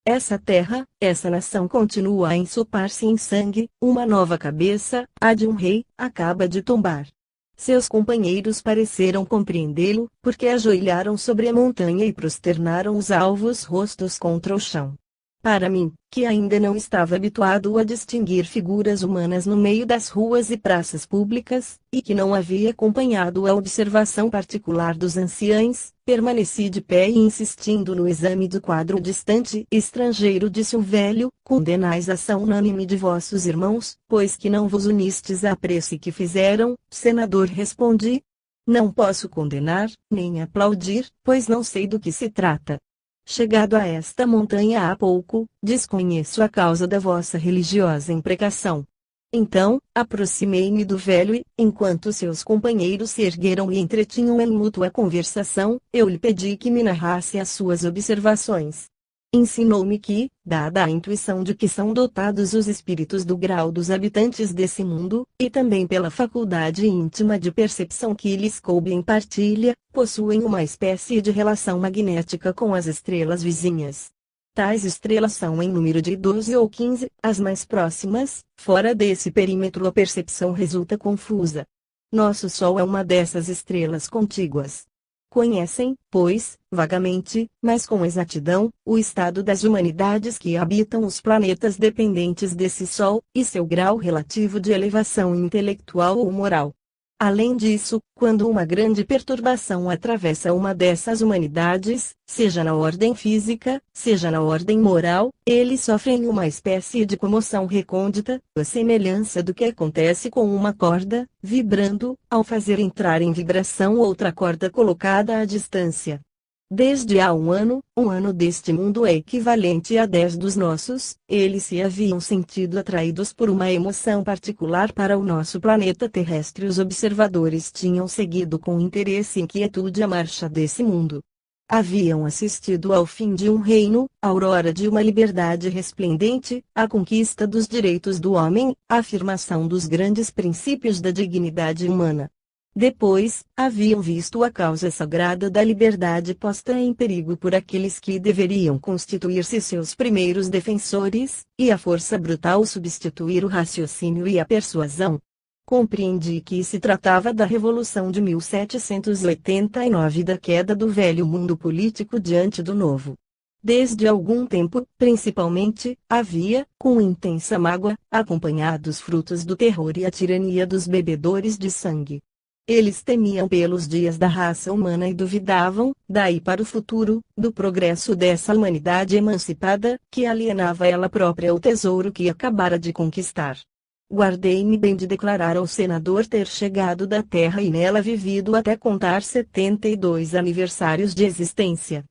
Essa terra, essa nação continua a ensopar-se em sangue, uma nova cabeça, a de um rei, acaba de tombar. Seus companheiros pareceram compreendê-lo, porque ajoelharam sobre a montanha e prosternaram os alvos rostos contra o chão. Para mim, que ainda não estava habituado a distinguir figuras humanas no meio das ruas e praças públicas, e que não havia acompanhado a observação particular dos anciães, permaneci de pé e insistindo no exame do quadro distante. Estrangeiro, disse o velho, condenais a ação unânime de vossos irmãos, pois que não vos unistes à prece que fizeram. Senador, respondi. Não posso condenar, nem aplaudir, pois não sei do que se trata. Chegado a esta montanha há pouco, desconheço a causa da vossa religiosa imprecação. Então, aproximei-me do velho e, enquanto seus companheiros se ergueram e entretinham em mútua conversação, eu lhe pedi que me narrasse as suas observações. Ensinou-me que, dada a intuição de que são dotados os espíritos do grau dos habitantes desse mundo, e também pela faculdade íntima de percepção que lhes coube em partilha, possuem uma espécie de relação magnética com as estrelas vizinhas. Tais estrelas são em número de 12 ou 15, as mais próximas, fora desse perímetro a percepção resulta confusa. Nosso Sol é uma dessas estrelas contíguas. Conhecem, pois, vagamente, mas com exatidão, o estado das humanidades que habitam os planetas dependentes desse Sol, e seu grau relativo de elevação intelectual ou moral. Além disso, quando uma grande perturbação atravessa uma dessas humanidades, seja na ordem física, seja na ordem moral, eles sofrem uma espécie de comoção recôndita, a semelhança do que acontece com uma corda, vibrando, ao fazer entrar em vibração outra corda colocada à distância. Desde há um ano deste mundo é equivalente a 10 dos nossos, eles se haviam sentido atraídos por uma emoção particular para o nosso planeta terrestre. Os observadores tinham seguido com interesse e inquietude a marcha desse mundo. Haviam assistido ao fim de um reino, a aurora de uma liberdade resplendente, a conquista dos direitos do homem, a afirmação dos grandes princípios da dignidade humana. Depois, haviam visto a causa sagrada da liberdade posta em perigo por aqueles que deveriam constituir-se seus primeiros defensores, e a força brutal substituir o raciocínio e a persuasão. Compreendi que se tratava da Revolução de 1789 e da queda do velho mundo político diante do novo. Desde algum tempo, principalmente, havia, com intensa mágoa, acompanhado os frutos do terror e a tirania dos bebedores de sangue. Eles temiam pelos dias da raça humana e duvidavam, daí para o futuro, do progresso dessa humanidade emancipada, que alienava ela própria o tesouro que acabara de conquistar. Guardei-me bem de declarar ao senador ter chegado da Terra e nela vivido até contar 72 aniversários de existência.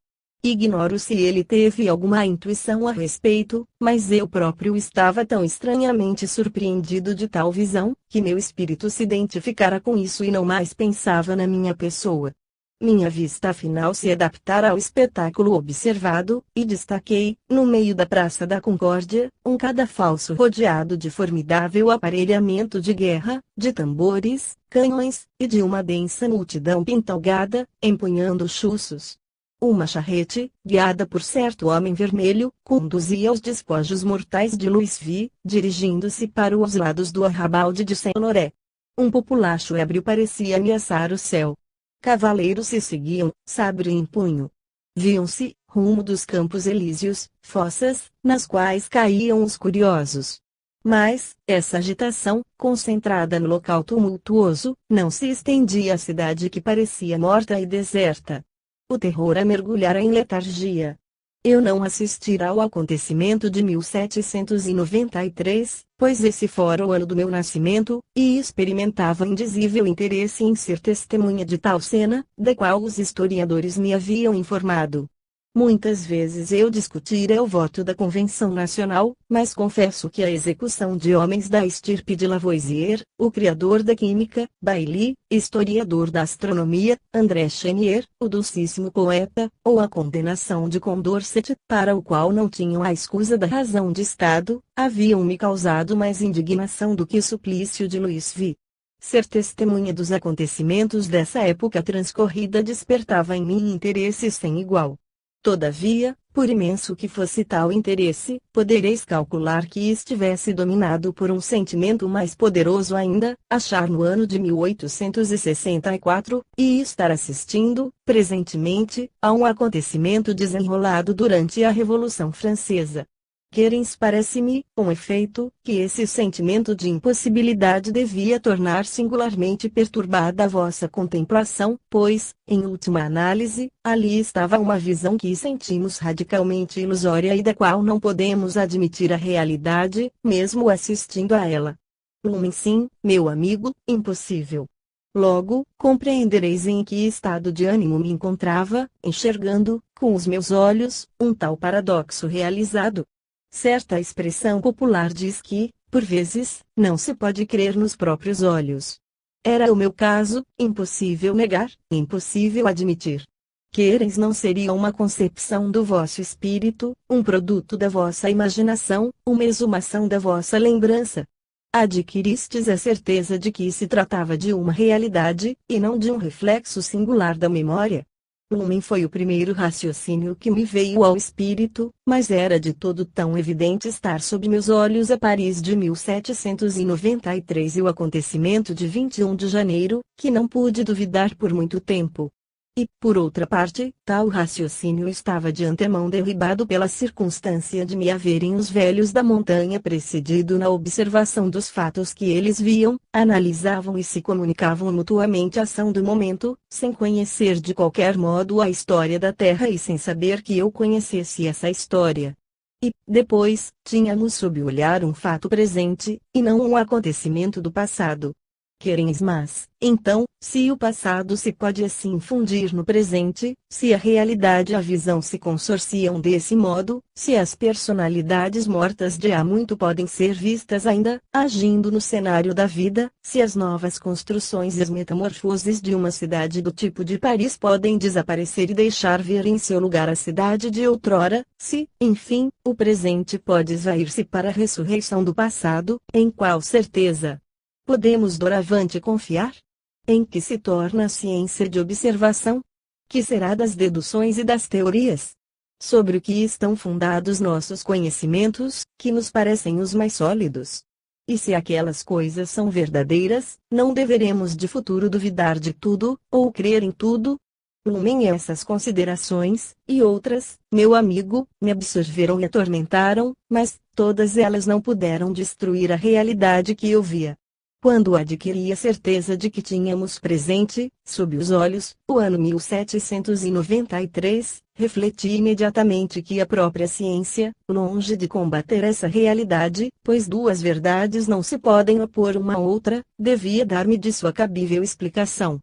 Ignoro se ele teve alguma intuição a respeito, mas eu próprio estava tão estranhamente surpreendido de tal visão, que meu espírito se identificara com isso e não mais pensava na minha pessoa. Minha vista afinal se adaptara ao espetáculo observado, e destaquei, no meio da Praça da Concórdia, um cadafalso rodeado de formidável aparelhamento de guerra, de tambores, canhões, e de uma densa multidão pintalgada, empunhando chuços. Uma charrete, guiada por certo homem vermelho, conduzia os despojos mortais de Louisville, dirigindo-se para os lados do arrabalde de Saint-Honoré. Um populacho ébrio parecia ameaçar o céu. Cavaleiros se seguiam, sabre em punho. Viam-se, rumo dos Campos Elíseos, fossas, nas quais caíam os curiosos. Mas, essa agitação, concentrada no local tumultuoso, não se estendia à cidade que parecia morta e deserta. O terror a mergulhara em letargia. Eu não assistira ao acontecimento de 1793, pois esse fora o ano do meu nascimento, e experimentava indizível interesse em ser testemunha de tal cena, da qual os historiadores me haviam informado. Muitas vezes eu discutira o voto da Convenção Nacional, mas confesso que a execução de homens da estirpe de Lavoisier, o criador da química, Bailly, historiador da astronomia, André Chenier, o dulcíssimo poeta, ou a condenação de Condorcet, para o qual não tinham a escusa da razão de Estado, haviam me causado mais indignação do que o suplício de Louisville. Ser testemunha dos acontecimentos dessa época transcorrida despertava em mim interesse sem igual. Todavia, por imenso que fosse tal interesse, podereis calcular que estivesse dominado por um sentimento mais poderoso ainda, achar no ano de 1864, e estar assistindo, presentemente, a um acontecimento desenrolado durante a Revolução Francesa. Querens parece-me, com efeito, que esse sentimento de impossibilidade devia tornar singularmente perturbada a vossa contemplação, pois, em última análise, ali estava uma visão que sentimos radicalmente ilusória e da qual não podemos admitir a realidade, mesmo assistindo a ela. Sim, meu amigo, impossível. Logo, compreendereis em que estado de ânimo me encontrava, enxergando, com os meus olhos, um tal paradoxo realizado. Certa expressão popular diz que, por vezes, não se pode crer nos próprios olhos. Era o meu caso, impossível negar, impossível admitir. Quereis não seria uma concepção do vosso espírito, um produto da vossa imaginação, uma exumação da vossa lembrança. Adquiristes a certeza de que se tratava de uma realidade, e não de um reflexo singular da memória. Foi o primeiro raciocínio que me veio ao espírito, mas era de todo tão evidente estar sob meus olhos a Paris de 1793 e o acontecimento de 21 de janeiro, que não pude duvidar por muito tempo. E, por outra parte, tal raciocínio estava de antemão derribado pela circunstância de me haverem os velhos da montanha precedido na observação dos fatos que eles viam, analisavam e se comunicavam mutuamente a ação do momento, sem conhecer de qualquer modo a história da Terra e sem saber que eu conhecesse essa história. E, depois, tínhamos sob o olhar um fato presente, e não um acontecimento do passado. Quereis mas, então, se o passado se pode assim fundir no presente, se a realidade e a visão se consorciam desse modo, se as personalidades mortas de há muito podem ser vistas ainda, agindo no cenário da vida, se as novas construções e as metamorfoses de uma cidade do tipo de Paris podem desaparecer e deixar ver em seu lugar a cidade de outrora, se, enfim, o presente pode esvair-se para a ressurreição do passado, em qual certeza podemos doravante confiar? Em que se torna a ciência de observação? Que será das deduções e das teorias? Sobre o que estão fundados nossos conhecimentos, que nos parecem os mais sólidos? E se aquelas coisas são verdadeiras, não deveremos de futuro duvidar de tudo, ou crer em tudo? Essas considerações, e outras, meu amigo, me absorveram e atormentaram, mas, todas elas não puderam destruir a realidade que eu via. Quando adquiri a certeza de que tínhamos presente, sob os olhos, o ano 1793, refleti imediatamente que a própria ciência, longe de combater essa realidade, pois duas verdades não se podem opor uma à outra, devia dar-me de sua cabível explicação.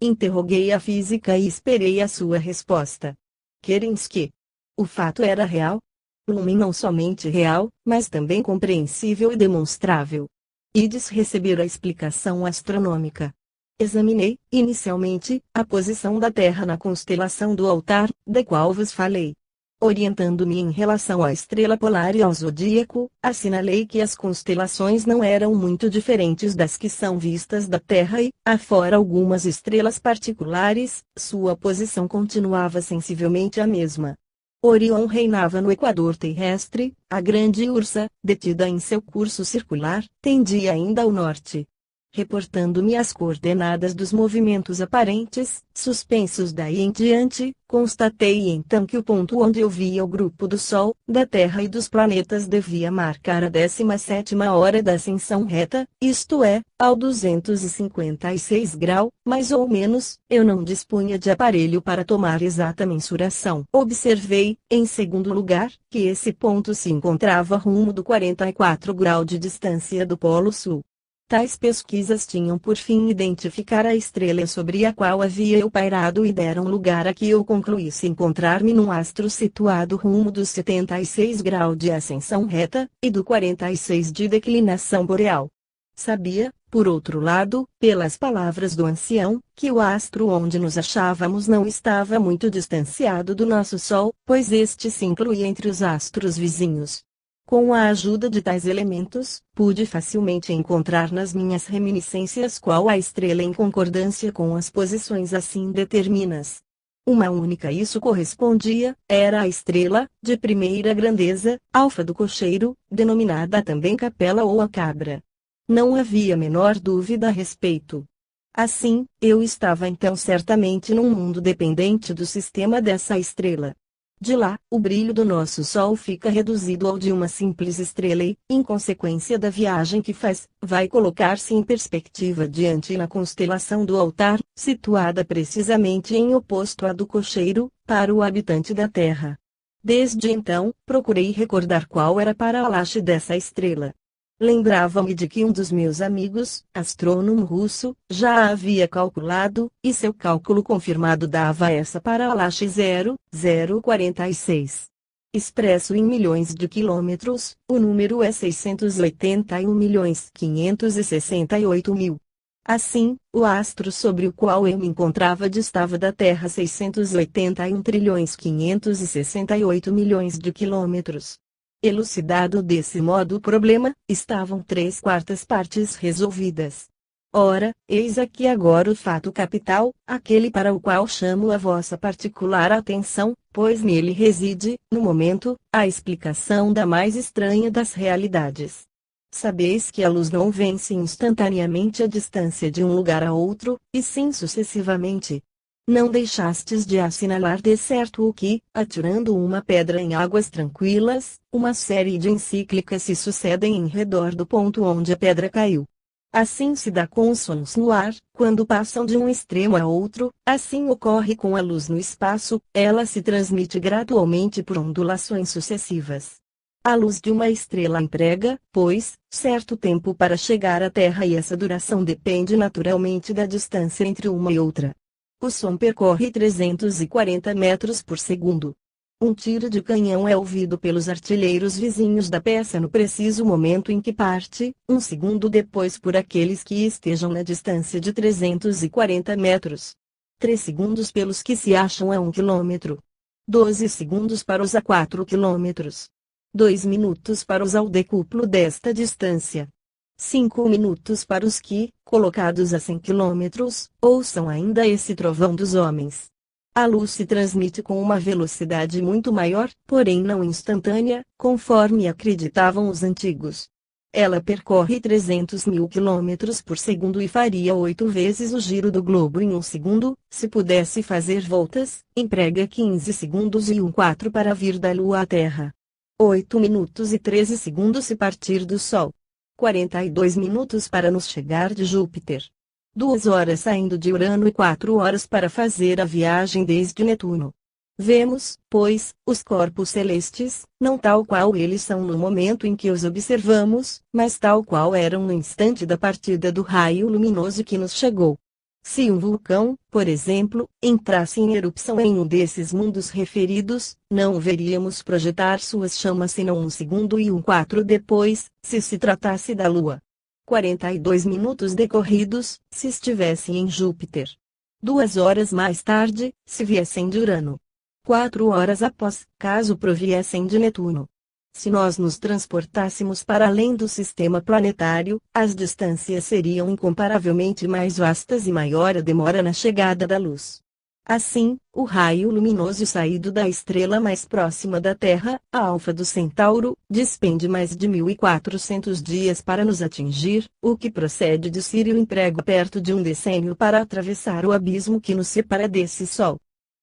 Interroguei a física e esperei a sua resposta. Kerensky. O fato era real? Não somente real, mas também compreensível e demonstrável. Ides receber a explicação astronômica. Examinei, inicialmente, a posição da Terra na constelação do Altar, da qual vos falei. Orientando-me em relação à estrela polar e ao zodíaco, assinalei que as constelações não eram muito diferentes das que são vistas da Terra e, afora algumas estrelas particulares, sua posição continuava sensivelmente a mesma. Orion reinava no equador terrestre, a grande Ursa, detida em seu curso circular, tendia ainda ao norte. Reportando-me as coordenadas dos movimentos aparentes, suspensos daí em diante, constatei então que o ponto onde eu via o grupo do Sol, da Terra e dos planetas devia marcar a 17ª hora da ascensão reta, isto é, ao 256 grau, mais ou menos. Eu não dispunha de aparelho para tomar exata mensuração. Observei, em segundo lugar, que esse ponto se encontrava rumo do 44 grau de distância do Polo Sul. Tais pesquisas tinham por fim identificar a estrela sobre a qual havia eu pairado e deram lugar a que eu concluísse encontrar-me num astro situado rumo dos 76 graus de ascensão reta, e do 46 de declinação boreal. Sabia, por outro lado, pelas palavras do ancião, que o astro onde nos achávamos não estava muito distanciado do nosso Sol, pois este se incluía entre os astros vizinhos. Com a ajuda de tais elementos, pude facilmente encontrar nas minhas reminiscências qual a estrela em concordância com as posições assim determinas. Uma única isso correspondia, era a estrela, de primeira grandeza, Alfa do Cocheiro, denominada também Capela ou a Cabra. Não havia menor dúvida a respeito. Assim, eu estava então certamente num mundo dependente do sistema dessa estrela. De lá, o brilho do nosso Sol fica reduzido ao de uma simples estrela e, em consequência da viagem que faz, vai colocar-se em perspectiva diante na constelação do Altar, situada precisamente em oposto à do Cocheiro, para o habitante da Terra. Desde então, procurei recordar qual era a paralaxe dessa estrela. Lembrava-me de que um dos meus amigos, astrônomo russo, já a havia calculado, e seu cálculo confirmado dava essa paralaxe 0,046. Expresso em milhões de quilômetros, o número é 681.568.000. Assim, o astro sobre o qual eu me encontrava distava da Terra 681.568.000 de quilômetros. Elucidado desse modo o problema, estavam 3/4 partes resolvidas. Ora, eis aqui agora o fato capital, aquele para o qual chamo a vossa particular atenção, pois nele reside, no momento, a explicação da mais estranha das realidades. Sabeis que a luz não vence instantaneamente a distância de um lugar a outro, e sim sucessivamente. Não deixastes de assinalar de certo o que, atirando uma pedra em águas tranquilas, uma série de encíclicas se sucedem em redor do ponto onde a pedra caiu. Assim se dá com os sons no ar, quando passam de um extremo a outro, assim ocorre com a luz no espaço, ela se transmite gradualmente por ondulações sucessivas. A luz de uma estrela emprega, pois, certo tempo para chegar à Terra e essa duração depende naturalmente da distância entre uma e outra. O som percorre 340 metros por segundo. Um tiro de canhão é ouvido pelos artilheiros vizinhos da peça no preciso momento em que parte, um segundo depois por aqueles que estejam na distância de 340 metros. 3 segundos pelos que se acham a 1 quilômetro. 12 segundos para os a 4 quilômetros. 2 minutos para os ao decúplo desta distância. 5 minutos para os que, colocados a 100 quilômetros, ouçam ainda esse trovão dos homens. A luz se transmite com uma velocidade muito maior, porém não instantânea, conforme acreditavam os antigos. Ela percorre 300 mil quilômetros por segundo e faria 8 vezes o giro do globo em um segundo, se pudesse fazer voltas, emprega 15 segundos e 1/4 para vir da Lua à Terra. 8 minutos e 13 segundos se partir do Sol. 42 minutos para nos chegar de Júpiter. 2 horas saindo de Urano e 4 horas para fazer a viagem desde Netuno. Vemos, pois, os corpos celestes, não tal qual eles são no momento em que os observamos, mas tal qual eram no instante da partida do raio luminoso que nos chegou. Se um vulcão, por exemplo, entrasse em erupção em um desses mundos referidos, não veríamos projetar suas chamas senão 1 segundo e 1/4 depois, se se tratasse da Lua. 42 minutos decorridos, se estivessem em Júpiter. 2 horas mais tarde, se viessem de Urano. 4 horas após, caso proviessem de Netuno. Se nós nos transportássemos para além do sistema planetário, as distâncias seriam incomparavelmente mais vastas e maior a demora na chegada da luz. Assim, o raio luminoso saído da estrela mais próxima da Terra, a Alfa do Centauro, despende mais de 1400 dias para nos atingir, o que procede de Sírio emprega perto de um decênio para atravessar o abismo que nos separa desse Sol.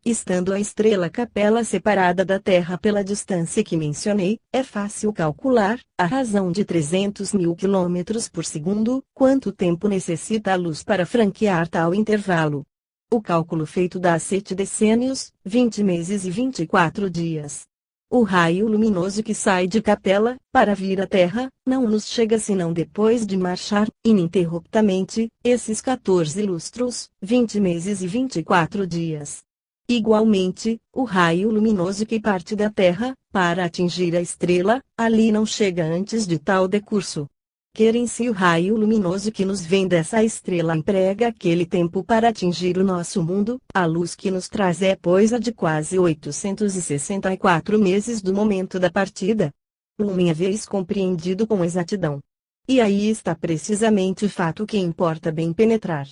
Estando a estrela Capella separada da Terra pela distância que mencionei, é fácil calcular, à razão de 300 mil quilômetros por segundo, quanto tempo necessita a luz para franquear tal intervalo. O cálculo feito dá 7 decênios, 20 meses e 24 dias. O raio luminoso que sai de Capella, para vir à Terra, não nos chega senão depois de marchar, ininterruptamente, esses 14 lustros, 20 meses e 24 dias. Igualmente, o raio luminoso que parte da Terra, para atingir a estrela, ali não chega antes de tal decurso. Querem-se o raio luminoso que nos vem dessa estrela emprega aquele tempo para atingir o nosso mundo, a luz que nos traz é pois a de quase 864 meses do momento da partida. Uma vez compreendido com exatidão. E aí está precisamente o fato que importa bem penetrar.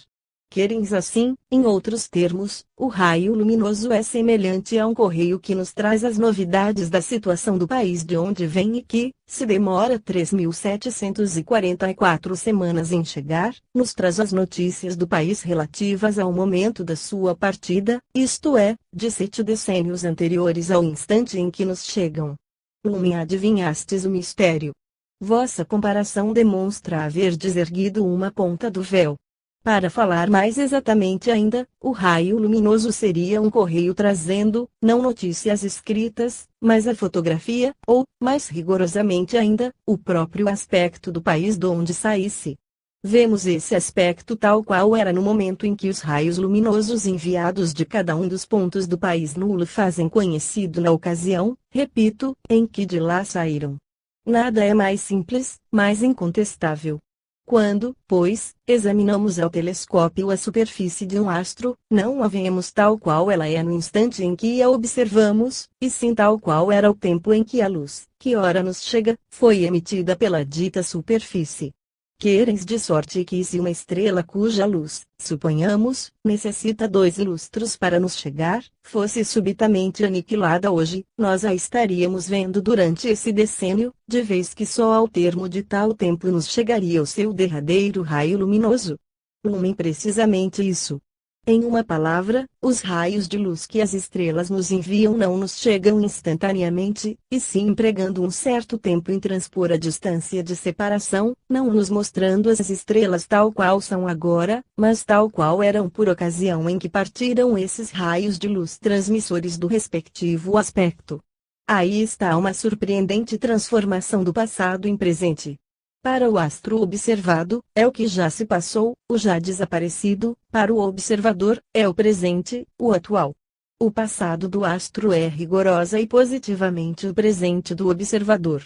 Querens assim, em outros termos, o raio luminoso é semelhante a um correio que nos traz as novidades da situação do país de onde vem e que, se demora 3.744 semanas em chegar, nos traz as notícias do país relativas ao momento da sua partida, isto é, de 7 decênios anteriores ao instante em que nos chegam. Adivinhastes o mistério. Vossa comparação demonstra haver deserguido uma ponta do véu. Para falar mais exatamente ainda, o raio luminoso seria um correio trazendo, não notícias escritas, mas a fotografia, ou, mais rigorosamente ainda, o próprio aspecto do país de onde saísse. Vemos esse aspecto tal qual era no momento em que os raios luminosos enviados de cada um dos pontos do país nulo fazem conhecido na ocasião, repito, em que de lá saíram. Nada é mais simples, mais incontestável. Quando, pois, examinamos ao telescópio a superfície de um astro, não a vemos tal qual ela é no instante em que a observamos, e sim tal qual era o tempo em que a luz, que ora nos chega, foi emitida pela dita superfície. Quereis de sorte que se uma estrela cuja luz, suponhamos, necessita 2 lustros para nos chegar, fosse subitamente aniquilada hoje, nós a estaríamos vendo durante esse decênio, de vez que só ao termo de tal tempo nos chegaria o seu derradeiro raio luminoso. Precisamente isso. Em uma palavra, os raios de luz que as estrelas nos enviam não nos chegam instantaneamente, e sim empregando um certo tempo em transpor a distância de separação, não nos mostrando as estrelas tal qual são agora, mas tal qual eram por ocasião em que partiram esses raios de luz transmissores do respectivo aspecto. Aí está uma surpreendente transformação do passado em presente. Para o astro observado, é o que já se passou, o já desaparecido; para o observador, é o presente, o atual. O passado do astro é rigorosa e positivamente o presente do observador.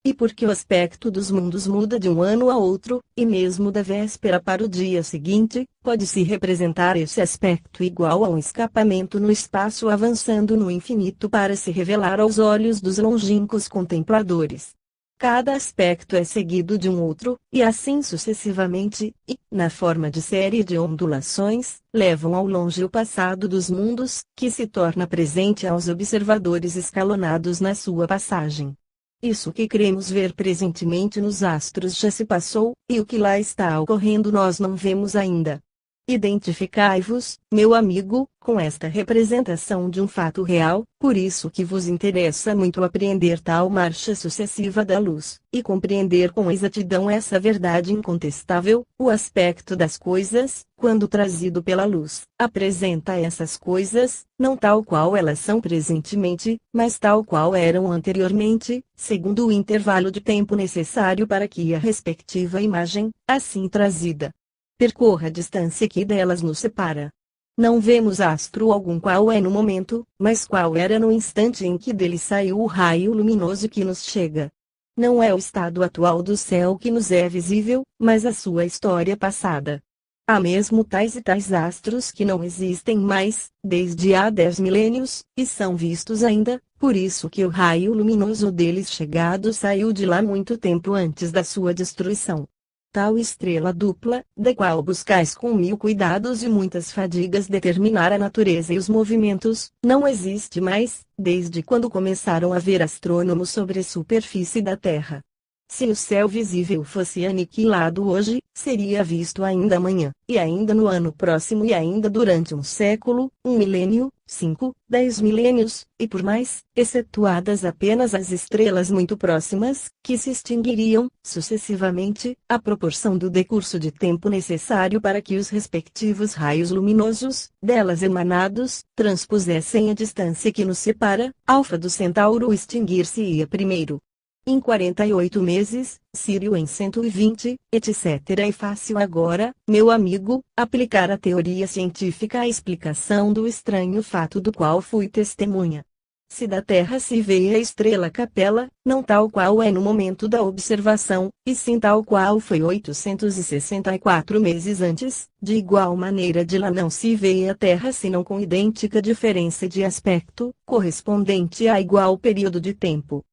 E porque o aspecto dos mundos muda de um ano a outro, e mesmo da véspera para o dia seguinte, pode-se representar esse aspecto igual a um escapamento no espaço avançando no infinito para se revelar aos olhos dos longínquos contempladores. Cada aspecto é seguido de um outro, e assim sucessivamente, e, na forma de série de ondulações, levam ao longe o passado dos mundos, que se torna presente aos observadores escalonados na sua passagem. Isso que cremos ver presentemente nos astros já se passou, e o que lá está ocorrendo nós não vemos ainda. Identificai-vos, meu amigo, com esta representação de um fato real, por isso que vos interessa muito apreender tal marcha sucessiva da luz, e compreender com exatidão essa verdade incontestável: o aspecto das coisas, quando trazido pela luz, apresenta essas coisas, não tal qual elas são presentemente, mas tal qual eram anteriormente, segundo o intervalo de tempo necessário para que a respectiva imagem, assim trazida, percorra a distância que delas nos separa. Não vemos astro algum qual é no momento, mas qual era no instante em que dele saiu o raio luminoso que nos chega. Não é o estado atual do céu que nos é visível, mas a sua história passada. Há mesmo tais e tais astros que não existem mais, desde há 10 milênios, e são vistos ainda, por isso que o raio luminoso deles chegado saiu de lá muito tempo antes da sua destruição. Tal estrela dupla, da qual buscais com 1000 cuidados e muitas fadigas determinar a natureza e os movimentos, não existe mais, desde quando começaram a ver astrônomos sobre a superfície da Terra. Se o céu visível fosse aniquilado hoje, seria visto ainda amanhã, e ainda no ano próximo e ainda durante um século, um milênio, 5, 10 milênios, e por mais, excetuadas apenas as estrelas muito próximas, que se extinguiriam, sucessivamente, à proporção do decurso de tempo necessário para que os respectivos raios luminosos, delas emanados, transpusessem a distância que nos separa. Alfa do Centauro extinguir-se-ia primeiro em 48 meses, Sírio em 120, etc. É fácil agora, meu amigo, aplicar a teoria científica à explicação do estranho fato do qual fui testemunha. Se da Terra se vê a estrela Capella, não tal qual é no momento da observação, e sim tal qual foi 864 meses antes, de igual maneira de lá não se vê a Terra senão com idêntica diferença de aspecto, correspondente a igual período de tempo.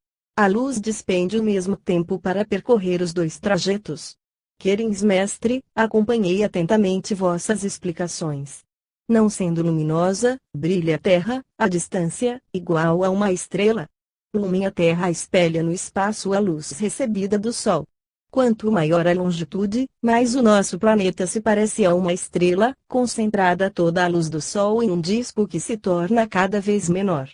A luz despende o mesmo tempo para percorrer os dois trajetos. Querens, mestre, acompanhei atentamente vossas explicações. Não sendo luminosa, brilha a Terra, a distância, igual a uma estrela. Lumen a Terra espelha no espaço a luz recebida do Sol. Quanto maior a longitude, mais o nosso planeta se parece a uma estrela, concentrada toda a luz do Sol em um disco que se torna cada vez menor.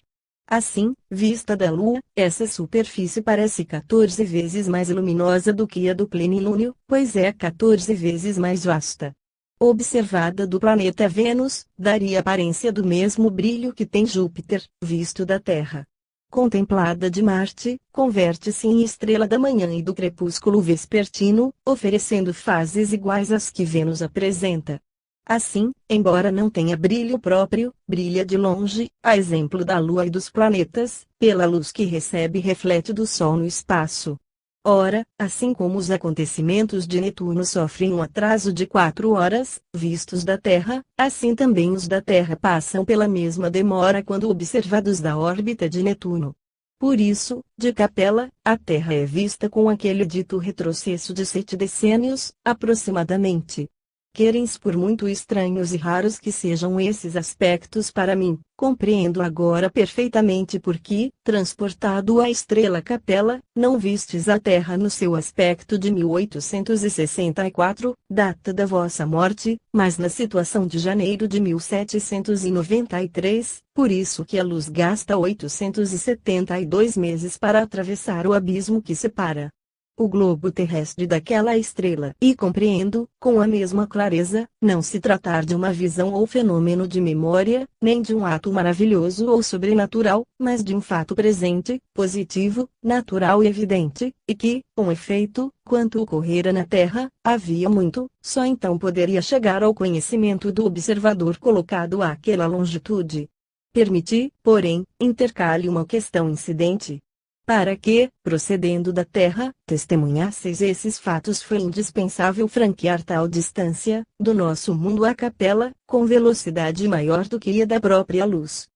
Assim, vista da Lua, essa superfície parece 14 vezes mais luminosa do que a do plenilúnio, pois é 14 vezes mais vasta. Observada do planeta Vênus, daria aparência do mesmo brilho que tem Júpiter, visto da Terra. Contemplada de Marte, converte-se em estrela da manhã e do crepúsculo vespertino, oferecendo fases iguais às que Vênus apresenta. Assim, embora não tenha brilho próprio, brilha de longe, a exemplo da Lua e dos planetas, pela luz que recebe e reflete do Sol no espaço. Ora, assim como os acontecimentos de Netuno sofrem um atraso de 4 horas, vistos da Terra, assim também os da Terra passam pela mesma demora quando observados da órbita de Netuno. Por isso, de Capella, a Terra é vista com aquele dito retrocesso de 7 decênios, aproximadamente. Querens por muito estranhos e raros que sejam esses aspectos para mim, compreendo agora perfeitamente por que, transportado à estrela Capella, não vistes a Terra no seu aspecto de 1864, data da vossa morte, mas na situação de janeiro de 1793, por isso que a luz gasta 872 meses para atravessar o abismo que separa o globo terrestre daquela estrela. E compreendo, com a mesma clareza, não se tratar de uma visão ou fenômeno de memória, nem de um ato maravilhoso ou sobrenatural, mas de um fato presente, positivo, natural e evidente, e que, com efeito, quanto ocorrera na Terra, havia muito, só então poderia chegar ao conhecimento do observador colocado àquela longitude. Permiti, porém, intercale uma questão incidente. Para que, procedendo da Terra, testemunhasseis esses fatos, foi indispensável franquear tal distância, do nosso mundo à Capella, com velocidade maior do que a da própria luz.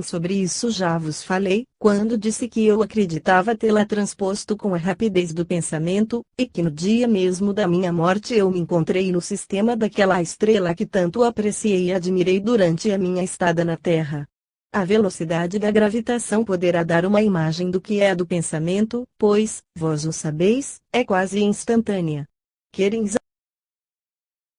Sobre isso já vos falei, quando disse que eu acreditava tê-la transposto com a rapidez do pensamento, e que no dia mesmo da minha morte eu me encontrei no sistema daquela estrela que tanto apreciei e admirei durante a minha estada na Terra. A velocidade da gravitação poderá dar uma imagem do que é do pensamento, pois, vós o sabeis, é quase instantânea. Querens